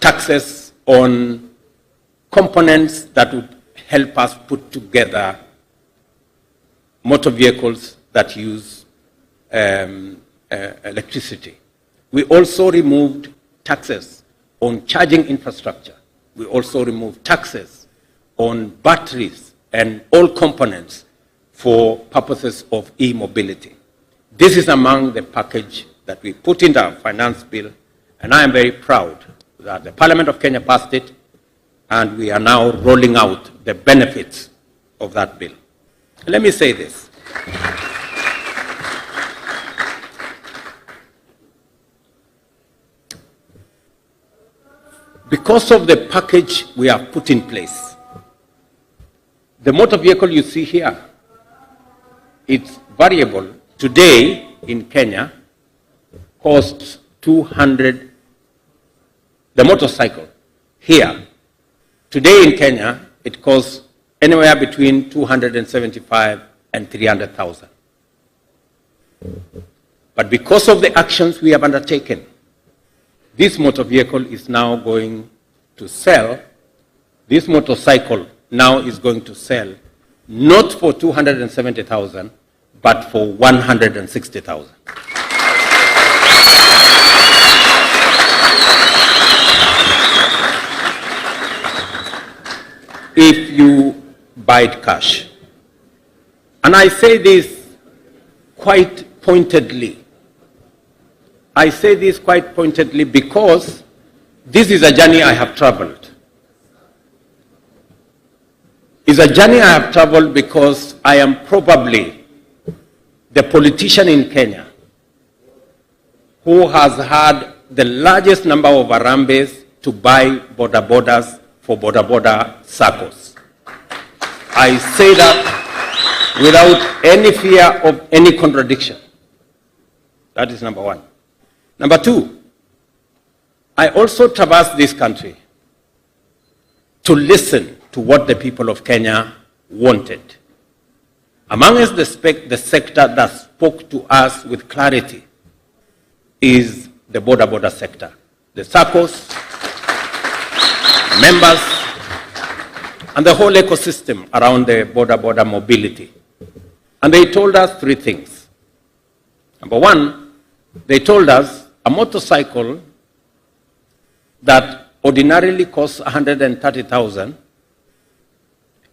taxes on components that would help us put together motor vehicles that use electricity. We also removed taxes on charging infrastructure. We also removed taxes on batteries and all components for purposes of e-mobility. This is among the package that we put in our finance bill, and I am very proud that the Parliament of Kenya passed it, and we are now rolling out the benefits of that bill. Let me say this. Because of the package we have put in place, the motor vehicle you see here, it's variable. Today in Kenya, costs 200, the motorcycle here, today in Kenya, it costs anywhere between 275 and 300,000. But because of the actions we have undertaken, this motor vehicle is now going to sell, this motorcycle now is going to sell not for 270,000, but for 160,000. If you buy it cash. And I say this quite pointedly. I say this quite pointedly because this is a journey I have traveled. It's a journey I have traveled because I am probably the politician in Kenya who has had the largest number of Harambes to buy border borders for border circles. I say that without any fear of any contradiction. That is number one. Number two, I also traversed this country to listen to what the people of Kenya wanted. Amongst the sector that spoke to us with clarity is the border sector. The SACCOs, members, and the whole ecosystem around the border mobility. And they told us three things. Number one, they told us a motorcycle that ordinarily costs 130,000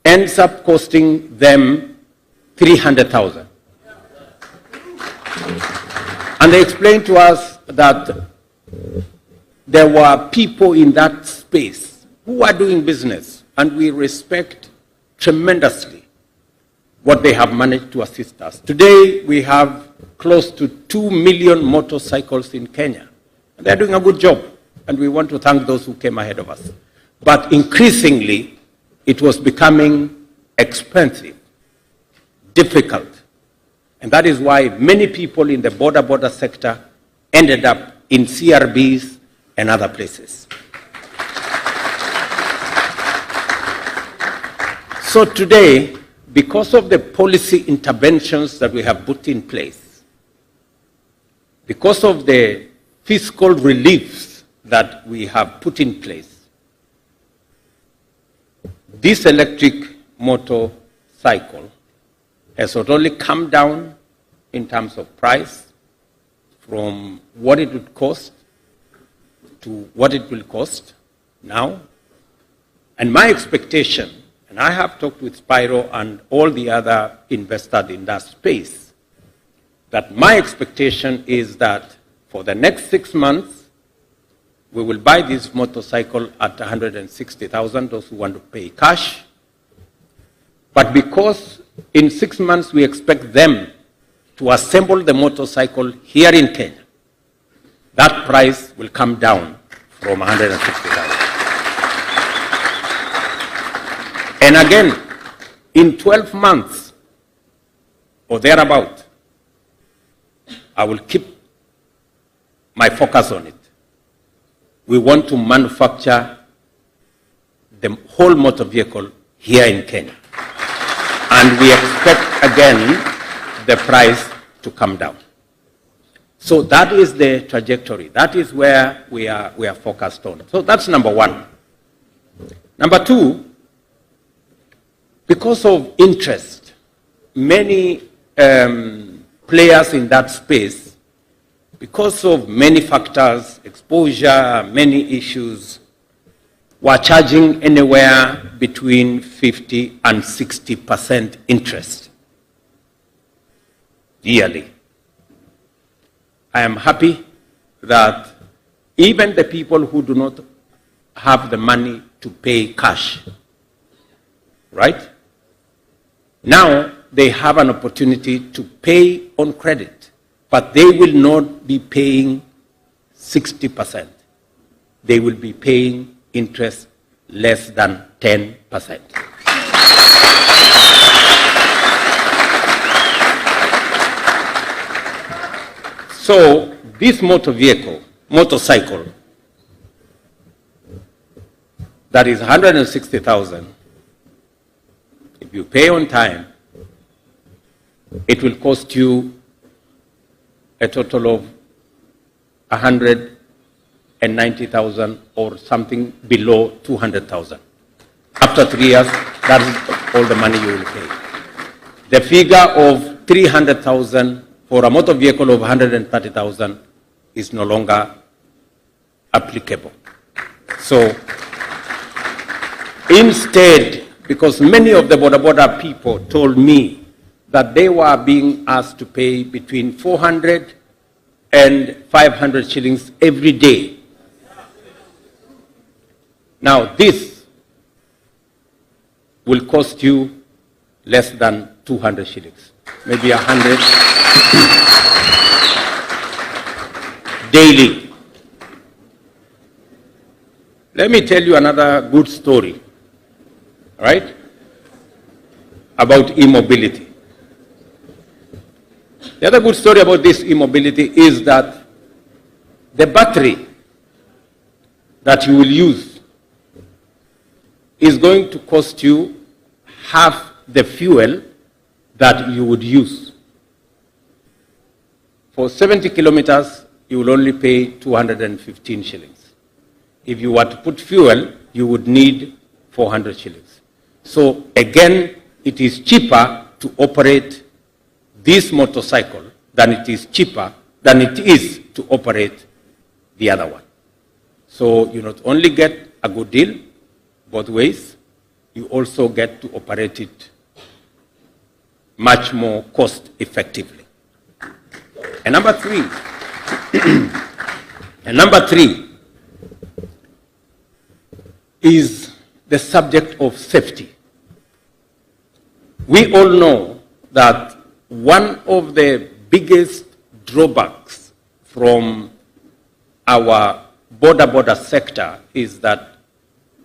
ends up costing them 300,000. And they explained to us that there were people in that space who are doing business, and we respect tremendously what they have managed to assist us. Today, we have close to 2 million motorcycles in Kenya. And they're doing a good job, and we want to thank those who came ahead of us. But increasingly, it was becoming expensive, difficult. And that is why many people in the border sector ended up in CRBs and other places. So today, because of the policy interventions that we have put in place, because of the fiscal reliefs that we have put in place, this electric motorcycle has not only come down in terms of price from what it would cost to what it will cost now. And my expectation, and I have talked with Spyro and all the other investors in that space, that my expectation is that for the next 6 months, we will buy this motorcycle at 160,000, those who want to pay cash. But because in 6 months we expect them to assemble the motorcycle here in Kenya, that price will come down from 160,000. And again, in 12 months or thereabout, I will keep my focus on it. We want to manufacture the whole motor vehicle here in Kenya. And we expect, again, the price to come down. So that is the trajectory. That is where we are focused on. So that's number one. Number two, because of interest, many players in that space, because of many factors, exposure, many issues, were charging anywhere between 50 and 60% interest yearly. I am happy that even the people who do not have the money to pay cash, right? Now they have an opportunity to pay on credit, but they will not be paying 60%. They will be paying interest less than 10%. So this motorcycle, that is 160,000, if you pay on time, it will cost you a total of 190,000 or something below 200,000. After 3 years, that is all the money you will pay. The figure of 300,000 for a motor vehicle of 130,000 is no longer applicable. So instead, because many of the border people told me that they were being asked to pay between 400 and 500 shillings every day. Now this will cost you less than 200 shillings, maybe 100 daily. Let me tell you another good story, right? about e-mobility. The other good story about this e-mobility is that the battery that you will use is going to cost you half the fuel that you would use. For 70 kilometers, you will only pay 215 shillings. If you were to put fuel, you would need 400 shillings. So again, it is cheaper to operate this motorcycle than it is to operate the other one. So you not only get a good deal both ways, you also get to operate it much more cost effectively. And number three is the subject of safety. We all know that one of the biggest drawbacks from our border sector is that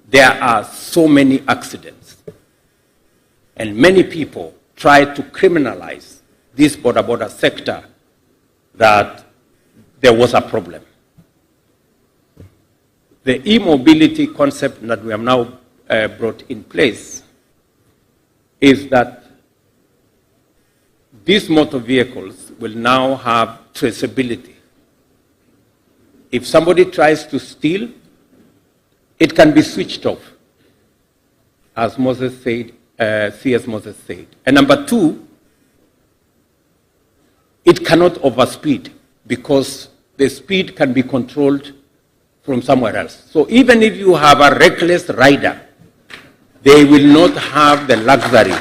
there are so many accidents. And many people try to criminalize this border sector that there was a problem. The e-mobility concept that we have now brought in place is that these motor vehicles will now have traceability. If somebody tries to steal, it can be switched off, as Moses said, C.S. Moses said. And number two, it cannot overspeed because the speed can be controlled from somewhere else. So even if you have a reckless rider, they will not have the luxury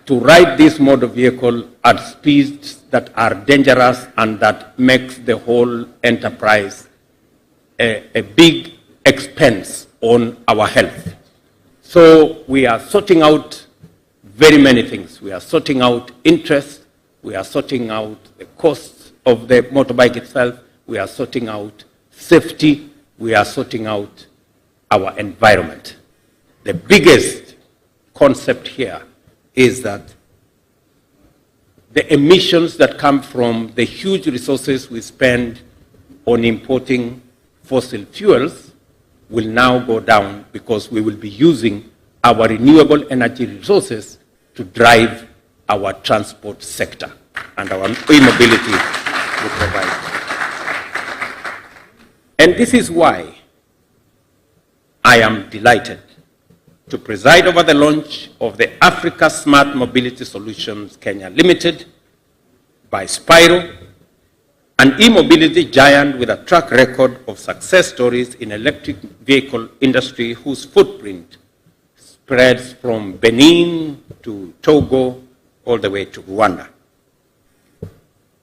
to ride this motor vehicle at speeds that are dangerous and that makes the whole enterprise a big expense on our health. So we are sorting out very many things. We are sorting out interest, we are sorting out the costs of the motorbike itself, we are sorting out safety, we are sorting out our environment. The biggest concept here is that the emissions that come from the huge resources we spend on importing fossil fuels will now go down because we will be using our renewable energy resources to drive our transport sector and our e-mobility will provide. And this is why I am delighted to preside over the launch of the Africa Smart Mobility Solutions Kenya Limited by Spiro, an e-mobility giant with a track record of success stories in electric vehicle industry whose footprint spreads from Benin to Togo all the way to Rwanda.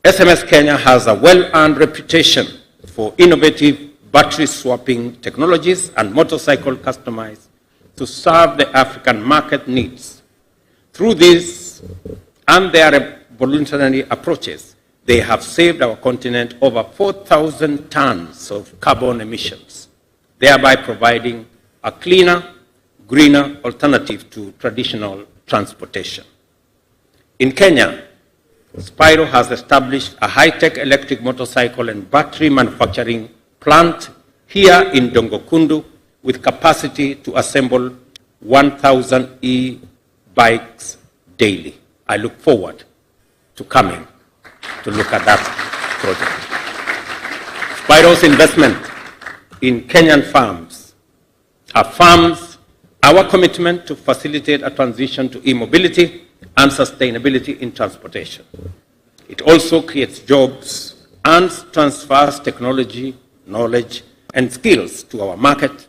SMS Kenya has a well-earned reputation for innovative battery swapping technologies and motorcycle customized to serve the African market needs. Through this and their revolutionary approaches, they have saved our continent over 4,000 tons of carbon emissions, thereby providing a cleaner, greener alternative to traditional transportation. In Kenya, Spiro has established a high-tech electric motorcycle and battery manufacturing plant here in Dongokundu with capacity to assemble 1,000 e-bikes daily. I look forward to coming to look at that project. Spiro's investment in Kenyan farms affirms our commitment to facilitate a transition to e-mobility and sustainability in transportation. It also creates jobs and transfers technology, knowledge, and skills to our market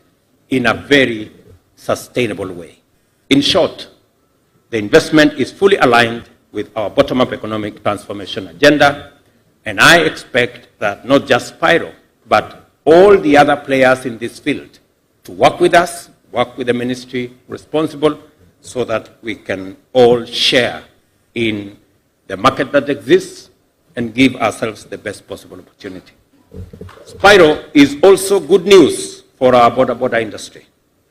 in a very sustainable way. In short, the investment is fully aligned with our bottom-up economic transformation agenda, and I expect that not just Spiro, but all the other players in this field to work with us, work with the ministry responsible, so that we can all share in the market that exists and give ourselves the best possible opportunity. Spiro is also good news for our border industry.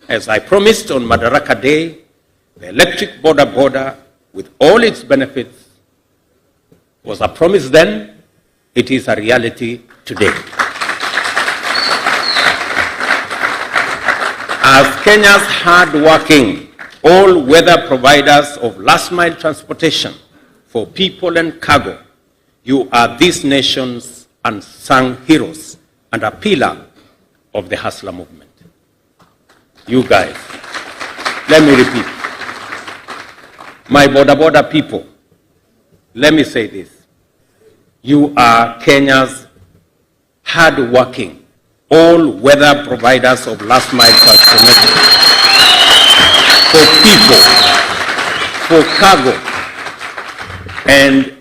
as I promised on Madaraka Day, the electric border with all its benefits was a promise then, it is a reality today. As Kenya's hard-working, all-weather providers of last-mile transportation for people and cargo, you are this nation's unsung heroes and a pillar of the hustler movement. You guys, let me repeat. My border people, let me say this. You are Kenya's hard-working, all-weather providers of last-mile transportation for people, for cargo, and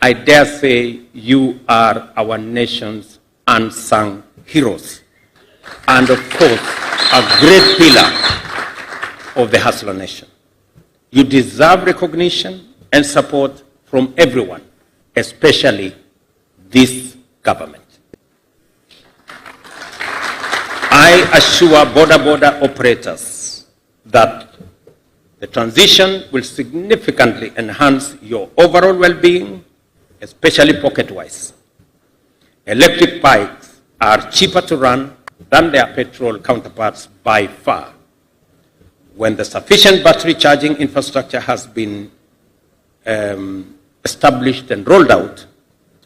I dare say you are our nation's unsung heroes, and of course, a great pillar of the hustler nation. You deserve recognition and support from everyone, especially this government. I assure border operators that the transition will significantly enhance your overall well-being, especially pocket-wise. Electric bikes are cheaper to run than their petrol counterparts by far. When the sufficient battery charging infrastructure has been established and rolled out,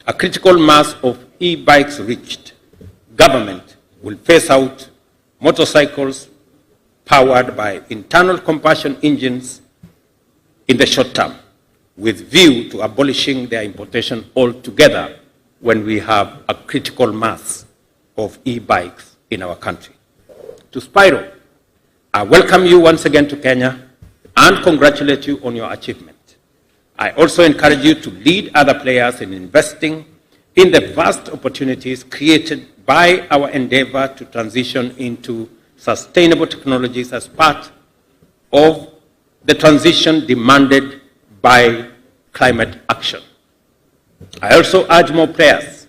a critical mass of e-bikes reached, government will phase out motorcycles powered by internal combustion engines in the short term, with view to abolishing their importation altogether when we have a critical mass of e-bikes in our country. To Spiro, I welcome you once again to Kenya and congratulate you on your achievement. I also encourage you to lead other players in investing in the vast opportunities created by our endeavor to transition into sustainable technologies as part of the transition demanded by climate action. I also urge more players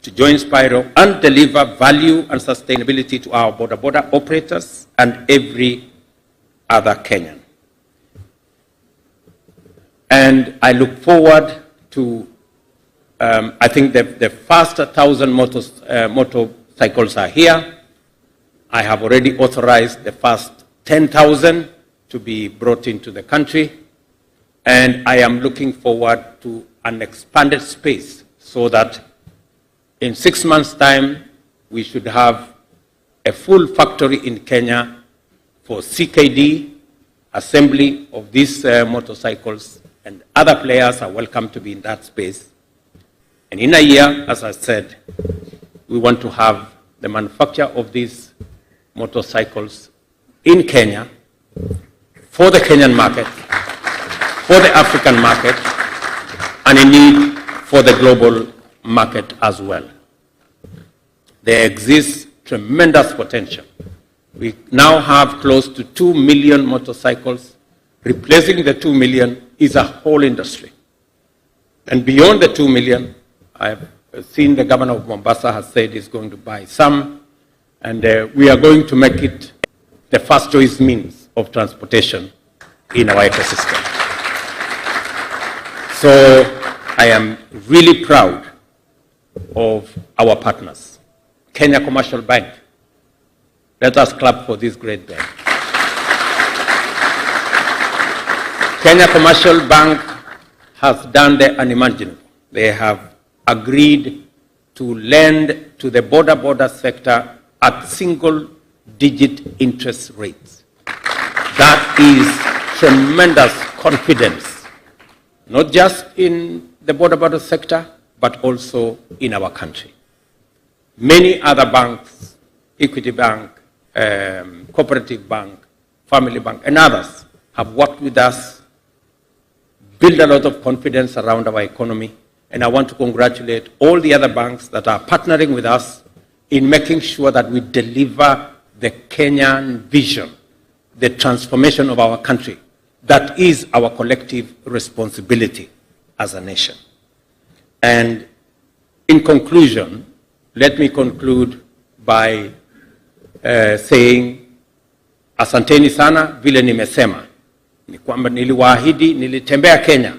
to join Spiro and deliver value and sustainability to our border operators and every other Kenyan. And I look forward to, I think the first 1,000 motorcycles are here. I have already authorized the first 10,000 to be brought into the country. And I am looking forward to an expanded space so that in 6 months' time, we should have a full factory in Kenya for CKD, assembly of these motorcycles, and other players are welcome to be in that space. And in a year, as I said, we want to have the manufacture of these motorcycles in Kenya for the Kenyan market, for the African market, and indeed for the global market as well. There exists tremendous potential. We now have close to 2 million motorcycles. Replacing the 2 million is a whole industry. And beyond the 2 million, I've seen the governor of Mombasa has said he's going to buy some, and we are going to make it the first choice means of transportation in our ecosystem. So I am really proud of our partners. Kenya Commercial Bank. Let us clap for this great bank. Kenya Commercial Bank has done the unimaginable. They have agreed to lend to the border sector at single-digit interest rates. That is tremendous confidence, not just in the border sector, but also in our country. Many other banks, Equity Bank, Cooperative Bank, Family Bank, and others have worked with us, build a lot of confidence around our economy, and I want to congratulate all the other banks that are partnering with us in making sure that we deliver the Kenyan vision, the transformation of our country. That is our collective responsibility as a nation. And in conclusion, let me conclude by saying asanteni sana. Vile nimesema ni kwamba niliwaahidi, nilitembea Kenya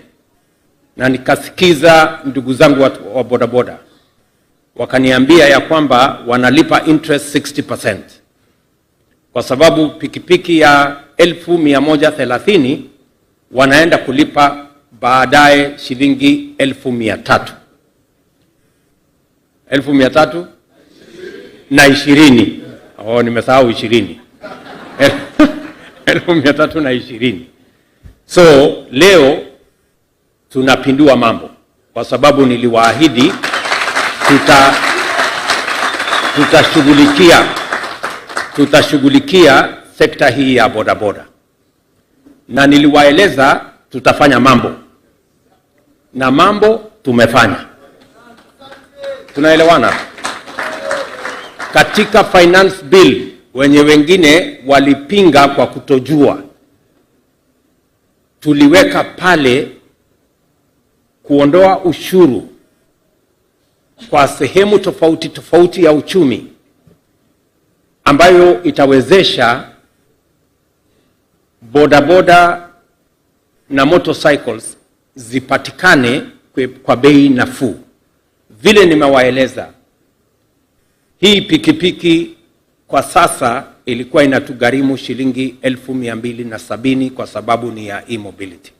na nikasikiza ndugu zangu wa bodaboda, wakaniambia ya kwamba wanalipa interest 60%, kwa sababu pikipiki ya 1130 wanaenda kulipa baadaye shilingi 1300. 1320. Oh, nimesahau 20. 1320. So leo tunapindua mambo, kwa sababu niliwaahidi tutashughulikia sekta hii ya bodaboda, na niliwaeleza tutafanya mambo, na mambo tumefanya. Tunaelewana? Katika finance bill, wenye wengine walipinga kwa kutojua, tuliweka pale kuondoa ushuru kwa sehemu tofauti tofauti ya uchumi, ambayo itawezesha bodaboda na motorcycles zipatikane kwa bei nafuu. Vile nimewaeleza, hii pikipiki kwa sasa ilikuwa inatugharimu shilingi 1270 kwa sababu ni ya e-mobility.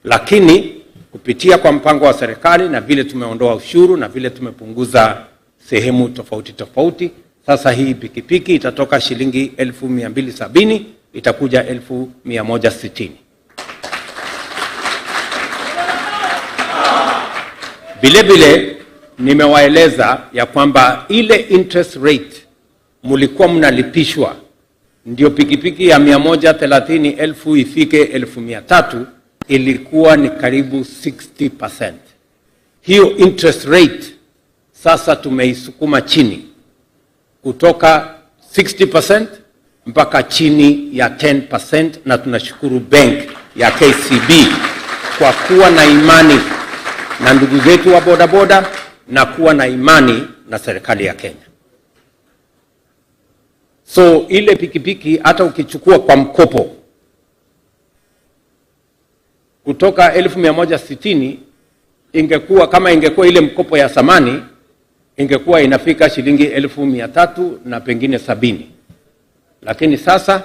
Lakini kupitia kwa mpango wa serikali na vile tumeondoa ushuru na vile tumepunguza sehemu tofauti tofauti, sasa hii pikipiki itatoka shilingi 1270 itakuja 1160. Vile vile nimewaeleza ya kwamba ile interest rate mulikuwa mnalipishwa ndio pikipiki ya 130,000 ifike 1300 ilikuwa ni karibu 60%. Hiyo interest rate sasa tumeisukuma chini kutoka 60% mpaka chini ya 10%, na tunashukuru bank ya KCB kwa kuwa na imani na ndugu zetu wa bodaboda na kuwa na imani na serikali ya Kenya. So ile pikipiki hata ukichukua kwa mkopo kutoka 1160, ingekuwa kama ingekuwa ile mkopo ya zamani, ingekuwa inafika shilingi 1300 na pengine 70. Lakini sasa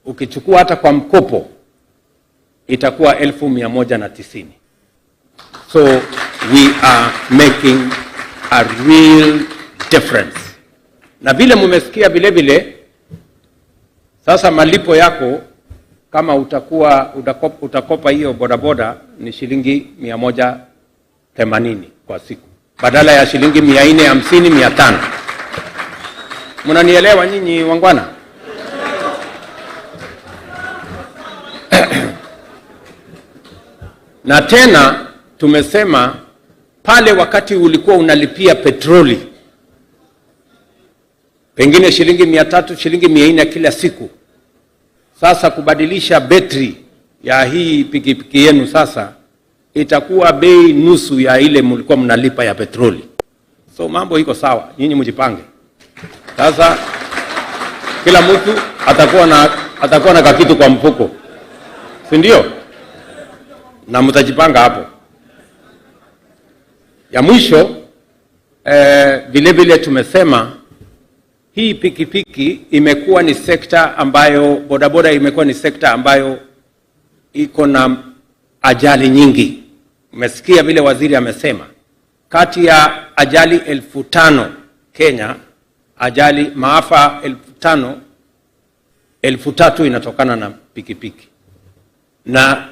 ukichukua hata kwa mkopo itakuwa 1190. So we are making a real difference. Na vile mumesikia vile vile, sasa malipo yako kama utakopa hiyo bodaboda ni shilingi 180 kwa siku, badala ya shilingi 450, 500. Mnanielewa nyinyi wangwana? Na tena tumesema pale wakati ulikuwa unalipia petroli pengine shilingi 300, shilingi 400 kila siku, sasa kubadilisha betri ya hii pikipiki yenu sasa itakuwa bei nusu ya ile mlikuwa mnalipa ya petroli. So mambo iko sawa, nyinyi mjipange. Sasa kila mtu atakuwa na kakitu kwa mfuko, si ndio? Na mtajipanga hapo. Ya mwisho vile vile tumesema hii pikipiki imekuwa ni sekta ambayo, bodaboda imekuwa ni sekta ambayo iko na ajali nyingi. Umesikia vile waziri amesema, kati ya ajali 5,000 Kenya, ajali maafa 5,000, 3,000 inatokana na pikipiki. Na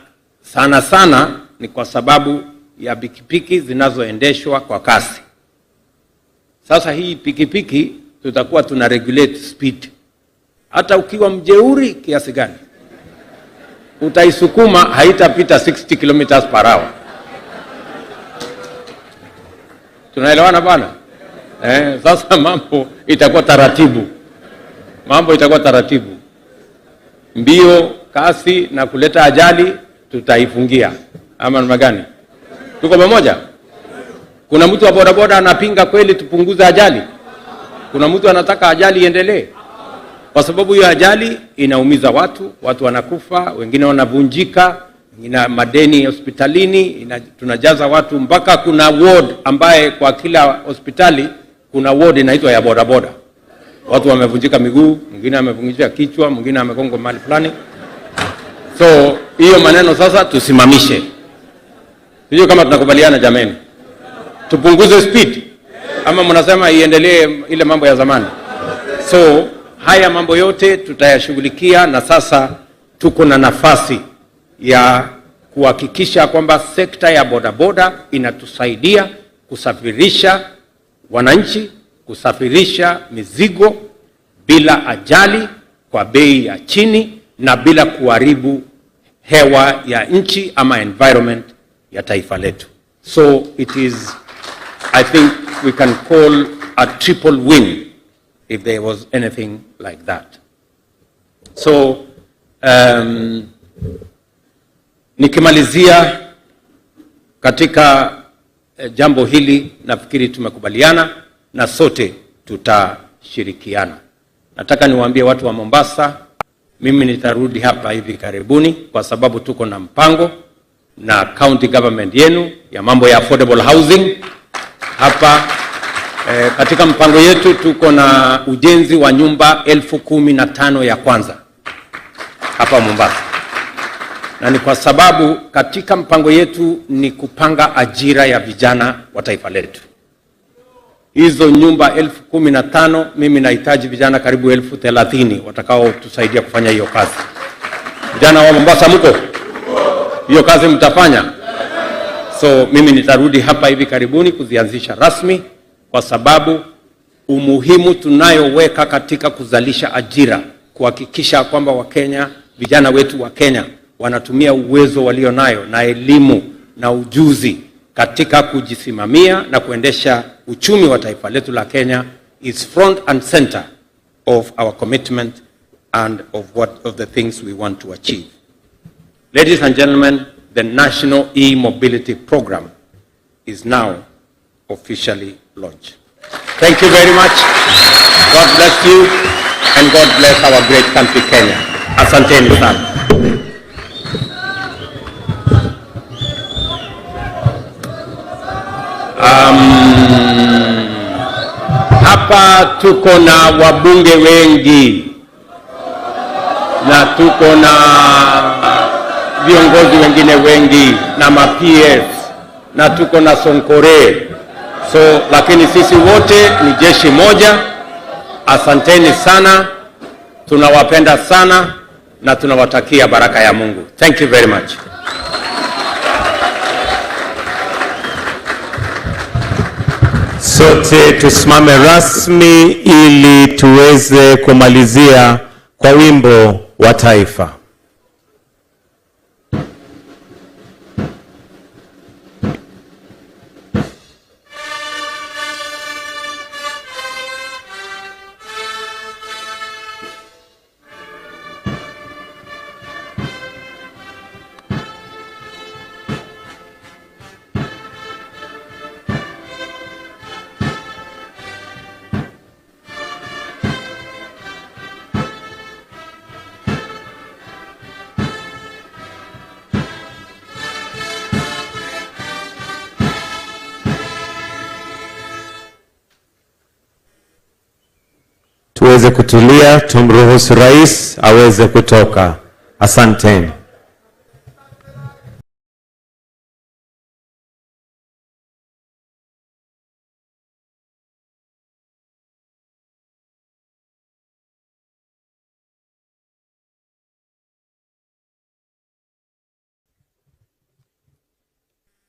sana sana ni kwa sababu ya pikipiki zinazoendeshwa kwa kasi. Sasa hii pikipiki tutakuwa tuna regulate speed. Hata ukiwa mjeuri kiasi gani, utaisukuma haitapita 60 km/h. Tunaelewana bwana? Sasa mambo itakuwa taratibu. Mbio, kasi na kuleta ajali tutaifungia. Ama namna gani? Tuko pamoja? Kuna mtu wa bodaboda anapinga kweli tupunguze ajali? Kuna mtu anataka ajali iendelee? kwa sababu hiyo ajali inaumiza watu, watu wanakufa, wengine wanavunjika, wengine madeni hospitalini, tunajaza watu mpaka kuna ward ambaye kwa kila hospitali kuna ward inaitwa ya bodaboda. Watu wamevunjika miguu, mwingine amevunjika kichwa, mwingine amegongwa mahali fulani. So hiyo maneno sasa tusimamishe. Sio kama tunakubaliana jameni. Tupunguze speed ama mnasema iendelee ile mambo ya zamani. So haya mambo yote tutayashughulikia, na sasa tuko na nafasi ya kuhakikisha kwamba sekta ya bodaboda inatusaidia kusafirisha wananchi, kusafirisha mizigo bila ajali, kwa bei ya chini na bila kuharibu hewa ya nchi ama environment ya taifa letu. So it is, I think we can call a triple win if there was anything like that. So nikimalizia katika jambo hili, nafikiri tumekubaliana na sote tutashirikiana. Nataka niwaambie watu wa Mombasa, mimi nitarudi hapa hivi karibuni kwa sababu tuko na mpango na county government yenu ya mambo ya affordable housing hapa. Katika mpango yetu tuko na ujenzi wa nyumba 15,000 ya kwanza hapa Mombasa, na ni kwa sababu katika mpango yetu ni kupanga ajira ya vijana wa taifa letu. Hizo nyumba 15,000, mimi nahitaji vijana karibu 30,000 watakao tusaidia kufanya hiyo kazi. Vijana wa Mombasa mko? Hiyo kazi mtafanya? So mimi nitarudi hapa hivi karibuni kuzianzisha rasmi, kwa sababu umuhimu tunayoweka katika kuzalisha ajira, kuhakikisha kwamba Wakenya, vijana wetu wa Kenya wanatumia uwezo walio nayo na elimu na ujuzi katika kujisimamia na kuendesha uchumi wa taifa letu la Kenya, is front and center of our commitment and of the things we want to achieve. Ladies and gentlemen, the National E-Mobility Program is now officially launched. Thank you very much. God bless you and God bless our great country Kenya. Asanteni sana. Hapa tuko na wabunge wengi na tuko na viongozi wengine wengi na ma-PS na tuko na Sonkore. So lakini sisi wote ni jeshi moja. Asanteni sana, tunawapenda sana na tunawatakia baraka ya Mungu. Thank you very much. Sote tusimame rasmi ili tuweze kumalizia kwa wimbo wa taifa. Tuweze kutulia, tumruhusu rais aweze kutoka. Asanteni.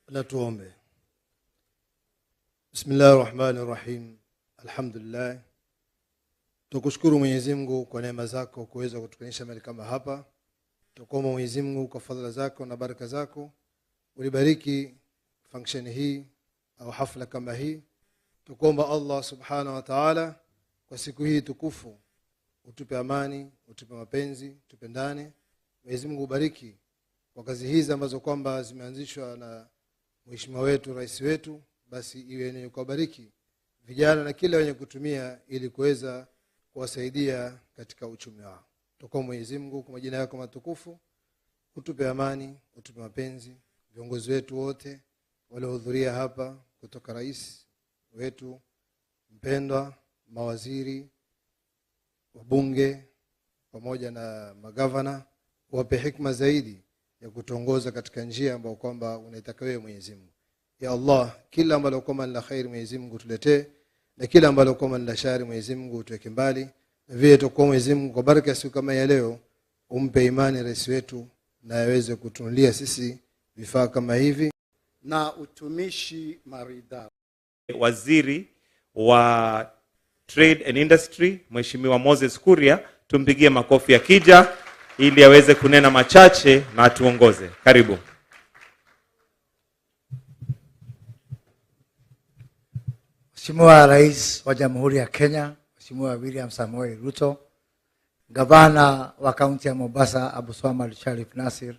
Na tuombe. Bismillahirrahmanirrahim. Alhamdulillah. Tukushukuru Mwenyezi Mungu kwa neema zako kuweza kutukanisha mahali kama hapa. Tukuomba Mwenyezi Mungu kwa fadhila zako na baraka zako ulibariki function hii au hafla kama hii. Tukuomba Allah subhanahu wa ta'ala kwa siku hii tukufu utupe amani, utupe mapenzi, tupendane. Mwenyezi Mungu ubariki kwa kazi hizi ambazo kwamba zimeanzishwa na mheshimiwa wetu, rais wetu, basi iwe ni kubariki vijana na kila wenye kutumia ili kuweza kuwasaidia katika uchumi wao. Tuko Mwenyezi Mungu kwa majina yako matukufu, utupe amani, utupe mapenzi. Viongozi wetu wote waliohudhuria hapa, kutoka rais wetu mpendwa, mawaziri, wabunge pamoja na magavana, wape hikma zaidi ya kutongoza katika njia ambayo kwamba unaitaka wewe Mwenyezi Mungu. Ya Allah, kila ambalo kwamba ni la khair Mwenyezi Mungu tuletee, na kila ambalo kwamba ni la shari Mwenyezi Mungu tuweke mbali. Na vile tukao Mwenyezi Mungu kwa baraka siku kama ya leo, umpe imani rais wetu na aweze kutunulia sisi vifaa kama hivi na utumishi maridhawa. Waziri wa Trade and Industry Mheshimiwa Moses Kuria, tumpigie makofi akija ili aweze kunena machache na atuongoze. Karibu. Mheshimiwa Rais wa Jamhuri ya Kenya, Mheshimiwa William Samoei Ruto, Gavana wa kaunti ya Mombasa Abdulswamad Sharif Nasir,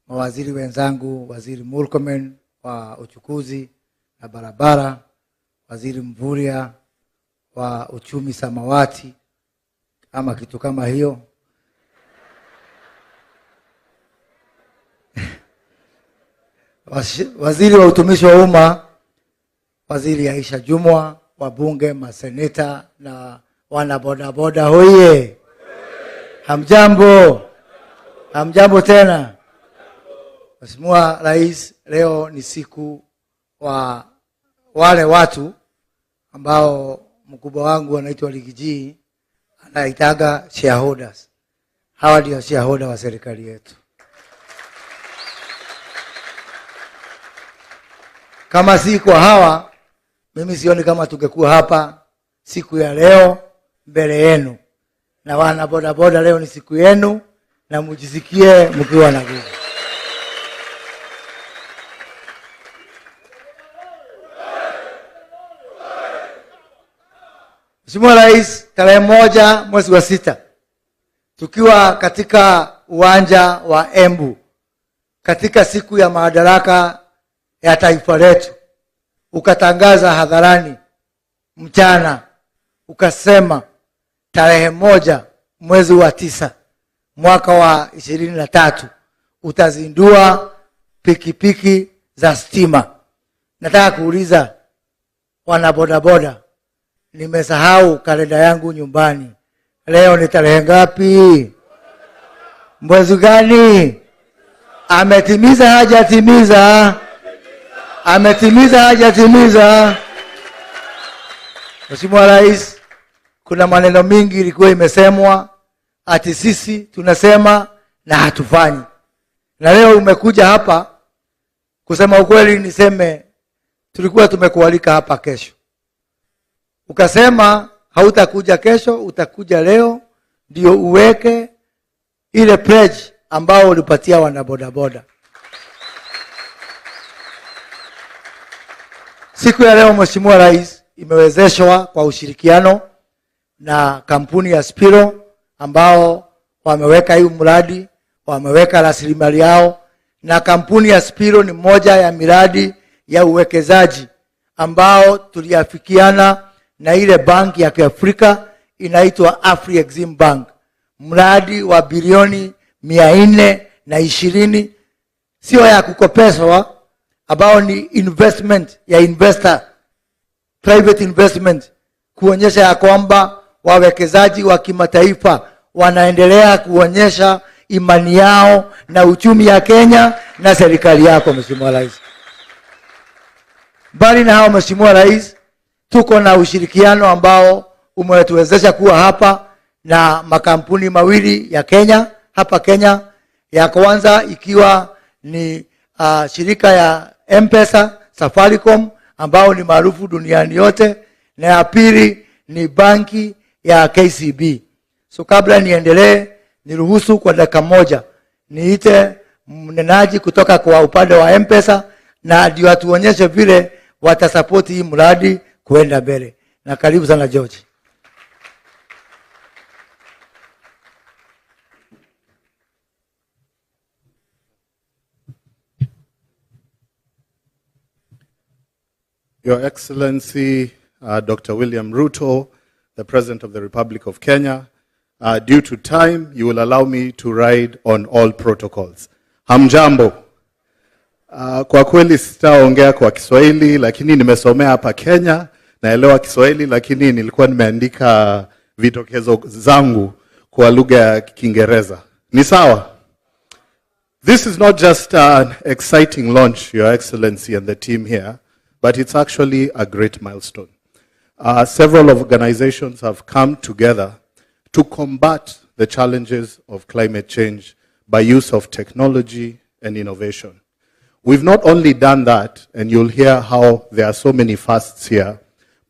mawaziri wenzangu, Waziri Murkomen wa uchukuzi na barabara, Waziri Mvurya wa uchumi samawati ama kitu kama hiyo, Waziri wa utumishi wa umma, Waziri Aisha Jumwa, wabunge, maseneta na wana bodaboda hoye. Hamjambo. Hamjambo tena. Mheshimiwa Rais, leo ni siku wa wale watu ambao mkubwa wangu anaitwa Ligiji anaitaga shareholders. Hawa ndio shareholder wa serikali yetu. Kama si kwa hawa, mimi sioni kama tungekuwa hapa siku ya leo mbele yenu. Na wana bodaboda, leo ni siku yenu na mjisikie mkiwa na nguvu. Mheshimiwa Rais, tarehe 1 mwezi wa 6 tukiwa katika uwanja wa Embu katika siku ya madaraka ya taifa letu, ukatangaza hadharani mchana, ukasema tarehe 1 mwezi wa 9 mwaka wa 23 utazindua pikipiki za stima. Nataka kuuliza wana bodaboda, nimesahau kalenda yangu nyumbani. Leo ni tarehe ngapi? Mwezi gani? Ametimiza hajatimiza? Ametimiza hajatimiza? Mheshimiwa Rais, kuna maneno mingi ilikuwa imesemwa ati sisi tunasema na hatufanyi. Na leo umekuja hapa kusema ukweli, niseme tulikuwa tumekualika hapa kesho. Ukasema hautakuja kesho, utakuja leo ndio uweke ile pledge ambao ulipatia wana bodaboda. Siku ya leo Mheshimiwa Rais imewezeshwa kwa ushirikiano na kampuni ya Spiro ambao wameweka hii mradi, wameweka rasilimali yao, na kampuni ya Spiro ni moja ya miradi ya uwekezaji ambao tuliafikiana na ile banki ya Kiafrika inaitwa Afri-Exim Bank. Mradi wa bilioni 420, sio ya kukopeshwa, ambao ni investment ya investor, private investment, kuonyesha ya kwamba wawekezaji wa kimataifa wanaendelea kuonyesha imani yao na uchumi ya Kenya na serikali yako Mheshimiwa Rais. Bali na hao Mheshimiwa Rais, tuko na ushirikiano ambao umetuwezesha kuwa hapa na makampuni mawili ya Kenya, hapa Kenya. Ya kwanza ikiwa ni shirika ya M-Pesa Safaricom ambao ni maarufu duniani yote, na ya pili ni banki ya KCB. So kabla niendelee, niruhusu kwa dakika moja niite mnenaji kutoka kwa upande wa M-Pesa na ndio atuonyeshe vile watasapoti hii mradi kuenda mbele. Na karibu sana George. Your Excellency, Dr. William Ruto, the President of the Republic of Kenya. Due to time, you will allow me to ride on all protocols. Hamjambo. Kwa kweli sitaongea kwa Kiswahili, lakini nimesomea hapa Kenya, naelewa Kiswahili, lakini nilikuwa nimeandika vidokezo zangu kwa lugha ya Kiingereza. Ni sawa? This is not just an exciting launch, Your Excellency and the team here, but it's actually a great milestone. Several organizations have come together to combat the challenges of climate change by use of technology and innovation. We've not only done that, and you'll hear how there are so many fasts here,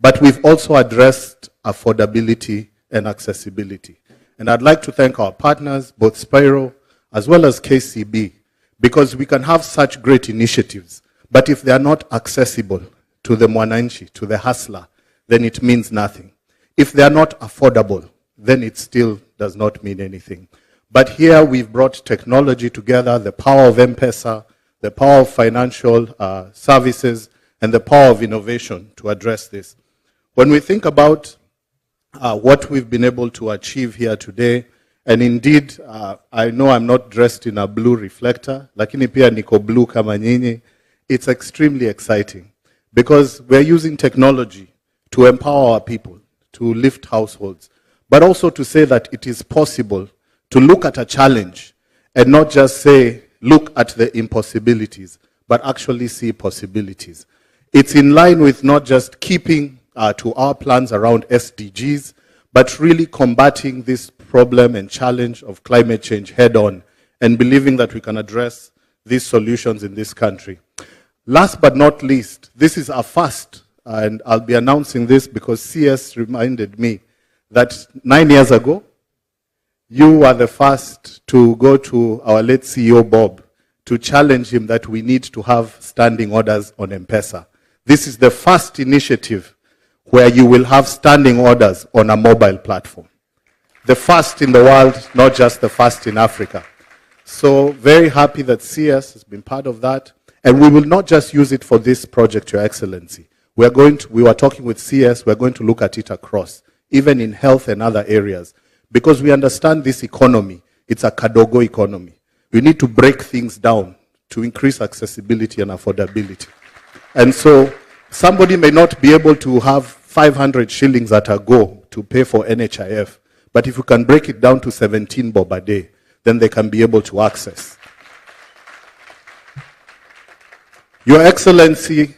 but we've also addressed affordability and accessibility. And I'd like to thank our partners, both Spiro as well as KCB, because we can have such great initiatives, but if they are not accessible to the mwananchi, to the hustler, then it means nothing. If they are not affordable, then it still does not mean anything. But here we've brought technology together, the power of M-Pesa, the power of financial services, and the power of innovation to address this. When we think about what we've been able to achieve here today, and indeed, I know I'm not dressed in a blue reflector, lakini pia niko blue kama nyinyi, it's extremely exciting because we're using technology to empower our people, to lift households, but also to say that it is possible to look at a challenge and not just say, look at the impossibilities, but actually see possibilities. It's in line with not just keeping to our plans around SDGs, but really combating this problem and challenge of climate change head on and believing that we can address these solutions in this country. Last but not least, this is a first, and I'll be announcing this because CS reminded me that 9 years ago, you were the first to go to our late CEO, Bob, to challenge him that we need to have standing orders on M-Pesa. This is the first initiative where you will have standing orders on a mobile platform. The first in the world, not just the first in Africa. So very happy that CS has been part of that. And we will not just use it for this project, Your Excellency. We were talking with CS, we're going to look at it across, even in health and other areas. Because we understand this economy, it's a kadogo economy. We need to break things down to increase accessibility and affordability. And so somebody may not be able to have 500 shillings at a go to pay for NHIF, but if you can break it down to 17 bob a day, then they can be able to access. Your Excellency,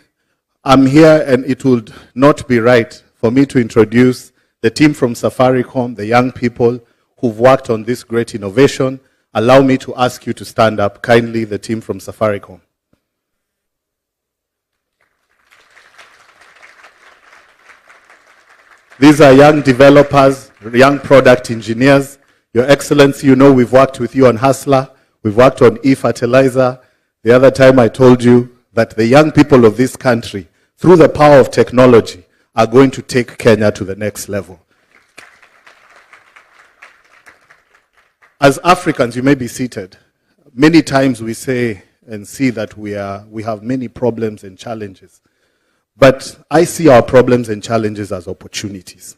I'm here and it would not be right for me to introduce the team from Safaricom, the young people who've worked on this great innovation. Allow me to ask you to stand up kindly, the team from Safaricom. These are young developers, young product engineers. Your Excellency, you know we've worked with you on Hustler. We've worked on e-fertilizer. The other time I told you that the young people of this country, through the power of technology, are going to take Kenya to the next level. As Africans, you may be seated. Many times we say and see that we have many problems and challenges. But I see our problems and challenges as opportunities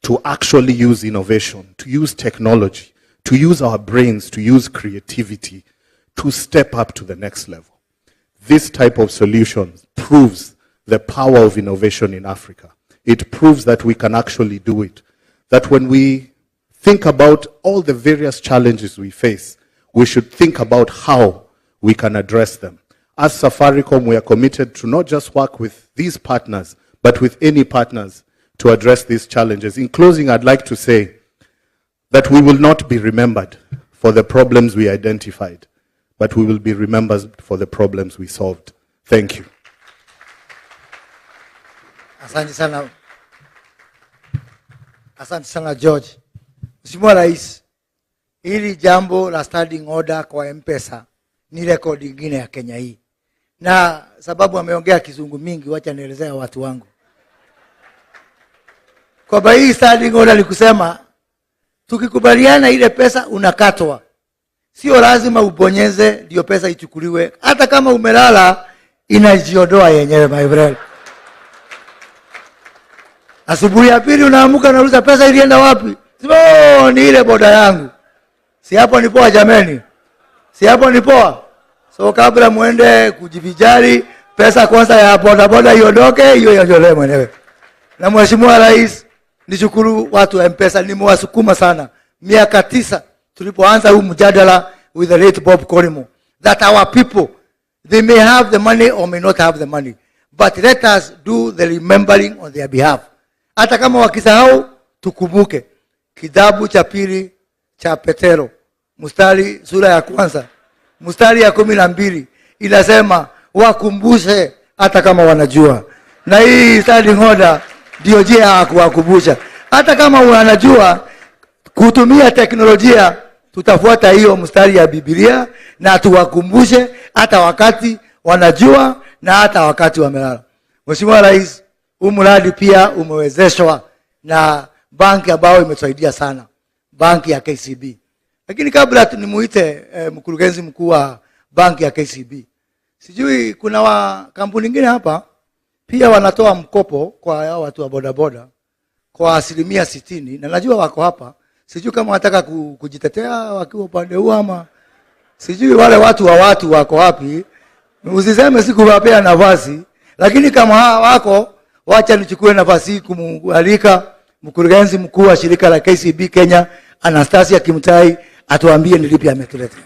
to actually use innovation, to use technology, to use our brains, to use creativity, to step up to the next level. This type of solution proves the power of innovation in Africa. It proves that we can actually do it. That when we think about all the various challenges we face, we should think about how we can address them. As Safaricom, we are committed to not just work with these partners, but with any partners to address these challenges. In closing, I'd like to say that we will not be remembered for the problems we identified, but we will be remembered for the problems we solved. Thank you. Asante sana. Asante sana George. Mheshimiwa Rais, hili jambo la standing order kwa M-Pesa ni rekodi nyingine ya Kenya hii. Na sababu ameongea kizungu mingi, wacha nielezea watu wangu. Kwa hii standing order ni kusema tukikubaliana ile pesa unakatwa. Sio lazima ubonyeze ndio pesa ichukuliwe. Hata kama umelala inajiondoa yenyewe, my friend. Asubuhi ya pili unaamuka unauliza pesa ilienda wapi? Oh, ni ile boda yangu. Si hapo ni poa jameni? Si hapo ni poa? So kabla muende kujivijali, pesa kwanza ya boda boda iondoke, hiyo yajolee mwenyewe. Na Mheshimiwa Rais, nishukuru watu wa M-Pesa, nimewasukuma sana. Miaka 9 tulipoanza huu mjadala with the late Bob Korimo, that our people, they may have the money or may not have the money, but let us do the remembering on their behalf. Hata kama wakisahau, tukumbuke. Kitabu cha pili cha Petero, mstari sura ya 1, mstari ya 12, inasema wakumbushe hata kama wanajua. Na hii standing order ndio njia ya kuwakumbusha. Hata kama wanajua kutumia teknolojia, tutafuata hiyo mstari ya Biblia na tuwakumbushe hata wakati wanajua na hata wakati wamelala. Mheshimiwa Rais, huu mradi pia umewezeshwa na banki ambayo imetusaidia sana, banki ya KCB. Lakini kabla nimuite mkurugenzi mkuu wa banki ya KCB, sijui kuna kampuni nyingine hapa pia wanatoa mkopo kwa watu wa bodaboda kwa 60%, na najua wako hapa. Sijui kama wataka kujitetea wakiwa upande huu ama sijui wale watu wako wapi. Usiseme sikuwapea nafasi, lakini kama wako, wacha nichukue nafasi kumualika mkurugenzi mkuu wa shirika la KCB Kenya, Anastasia Kimtai, atuambie ni lipi ametuleta.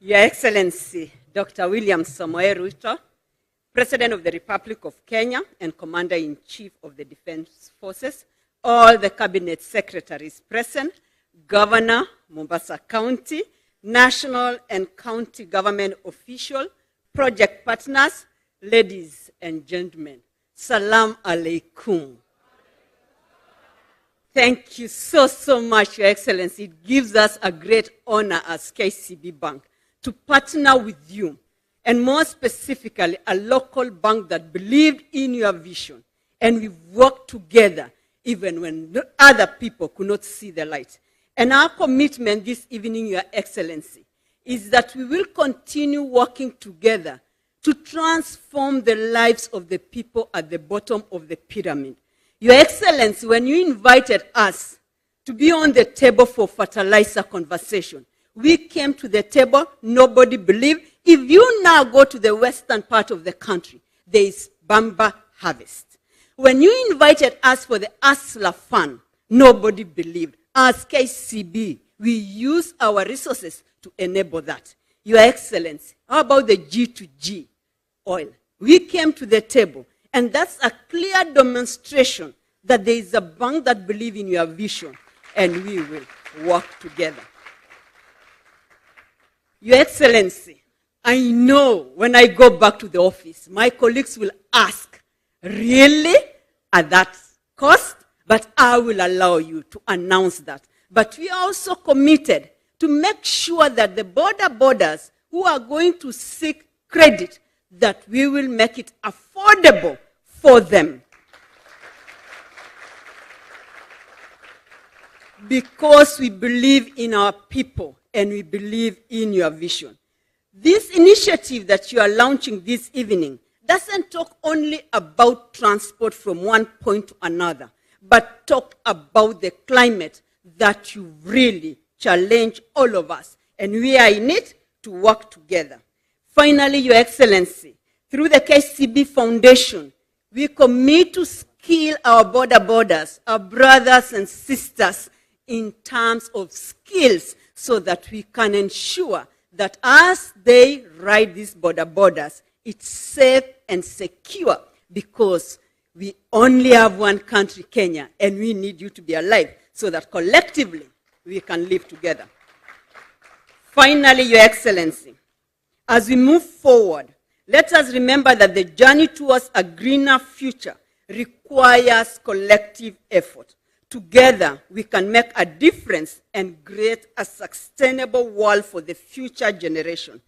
Your Excellency, Dr. William Samoei Ruto, President of the Republic of Kenya and Commander-in-Chief of the Defense Forces, all the cabinet secretaries present, Governor, Mombasa County, national and county government official, project partners, ladies and gentlemen, Salam alaikum. Thank you so much, Your Excellency. It gives us a great honor as KCB Bank to partner with you, and more specifically, a local bank that believed in your vision, and we've worked together even when other people could not see the light. And our commitment this evening, Your Excellency, is that we will continue working together to transform the lives of the people at the bottom of the pyramid. Your Excellency, when you invited us to be on the table for fertilizer conversation, we came to the table, nobody believed. If you now go to the western part of the country, there is bamba harvest. When you invited us for the Asla Fund, nobody believed. As KCB, we use our resources to enable that. Your Excellency, how about the G2G oil? We came to the table, and that's a clear demonstration that there is a bank that believes in your vision, and we will work together. Your Excellency, I know when I go back to the office, my colleagues will ask, really, at that cost? But I will allow you to announce that. But we are also committed to make sure that the borders who are going to seek credit, that we will make it affordable for them. Because we believe in our people and we believe in your vision. This initiative that you are launching this evening doesn't talk only about transport from one point to another, but talk about the climate that you really challenge all of us. And we are in it to work together. Finally, Your Excellency, through the KCB Foundation, we commit to skill our borders, our brothers and sisters, in terms of skills, so that we can ensure that as they ride these borders, it's safe and secure, because we only have one country, Kenya, and we need you to be alive so that collectively we can live together. Finally, Your Excellency, as we move forward, let us remember that the journey towards a greener future requires collective effort. Together, we can make a difference and create a sustainable world for the future generation.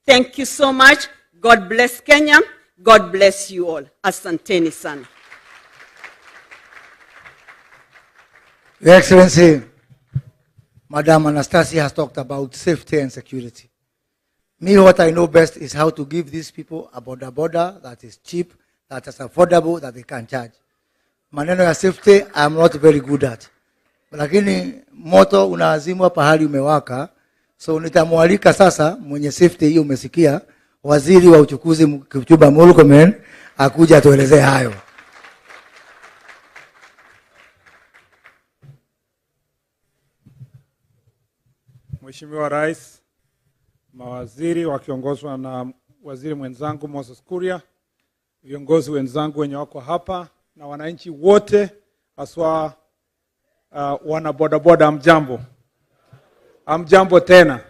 Thank you so much. God bless Kenya. God bless you all. Asanteni sana. Your Excellency, Madam Anastasia has talked about safety and security. Me, what I know best is how to give these people a border that is cheap, that is affordable, that they can charge. Maneno ya safety, I'm not very good at. Lakini moto unaazimwa pahali umewaka, so nitamwalika sasa mwenye safety hiyo umesikia, waziri wa uchukuzi Kipchumba Murkomen akuja atuelezee hayo. Mheshimiwa Rais, mawaziri wakiongozwa na waziri mwenzangu Moses Kuria, viongozi wenzangu wenye wako hapa na wananchi wote haswa wana bodaboda, amjambo. Amjambo tena.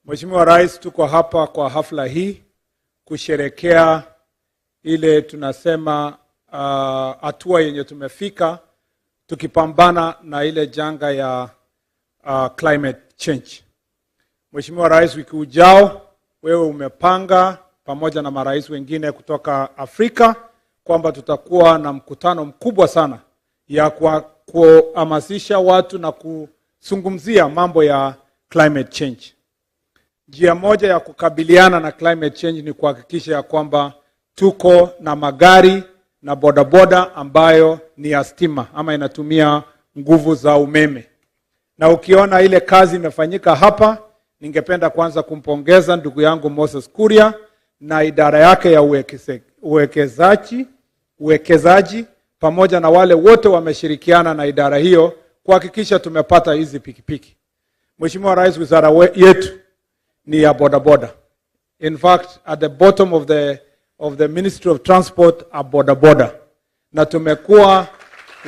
Mheshimiwa Rais, tuko hapa kwa hafla hii kusherekea ile tunasema hatua yenye tumefika tukipambana na ile janga ya climate change. Mheshimiwa Rais, wiki ujao wewe umepanga pamoja na marais wengine kutoka Afrika kwamba tutakuwa na mkutano mkubwa sana ya kuhamasisha watu na kuzungumzia mambo ya climate change. Njia moja ya kukabiliana na climate change ni kuhakikisha ya kwamba tuko na magari na bodaboda ambayo ni ya stima ama inatumia nguvu za umeme. Na ukiona ile kazi imefanyika hapa, ningependa kwanza kumpongeza ndugu yangu Moses Kuria na idara yake ya uwekezaji pamoja na wale wote wameshirikiana na idara hiyo kuhakikisha tumepata hizi pikipiki. Mheshimiwa Rais, wizara yetu ni ya bodaboda. In fact, at the bottom of the Ministry of Transport are bodaboda. Na tumekuwa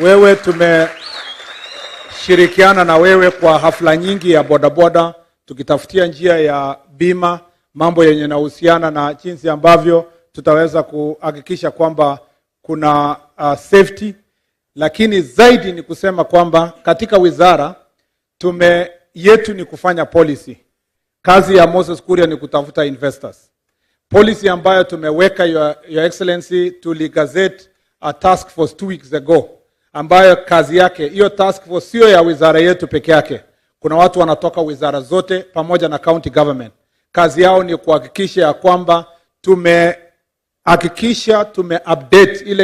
wewe tumeshirikiana na wewe kwa hafla nyingi ya bodaboda tukitafutia njia ya bima, mambo yenye yanahusiana na jinsi ambavyo tutaweza kuhakikisha kwamba kuna safety, lakini zaidi ni kusema kwamba katika wizara yetu ni kufanya policy. Kazi ya Moses Kuria ni kutafuta investors. Policy ambayo tumeweka your excellency tuligazette a task force 2 weeks ago, ambayo kazi yake, hiyo task force sio ya wizara yetu peke yake. Kuna watu wanatoka wizara zote pamoja na county government. Kazi yao ni kuhakikisha ya kwamba tume update ile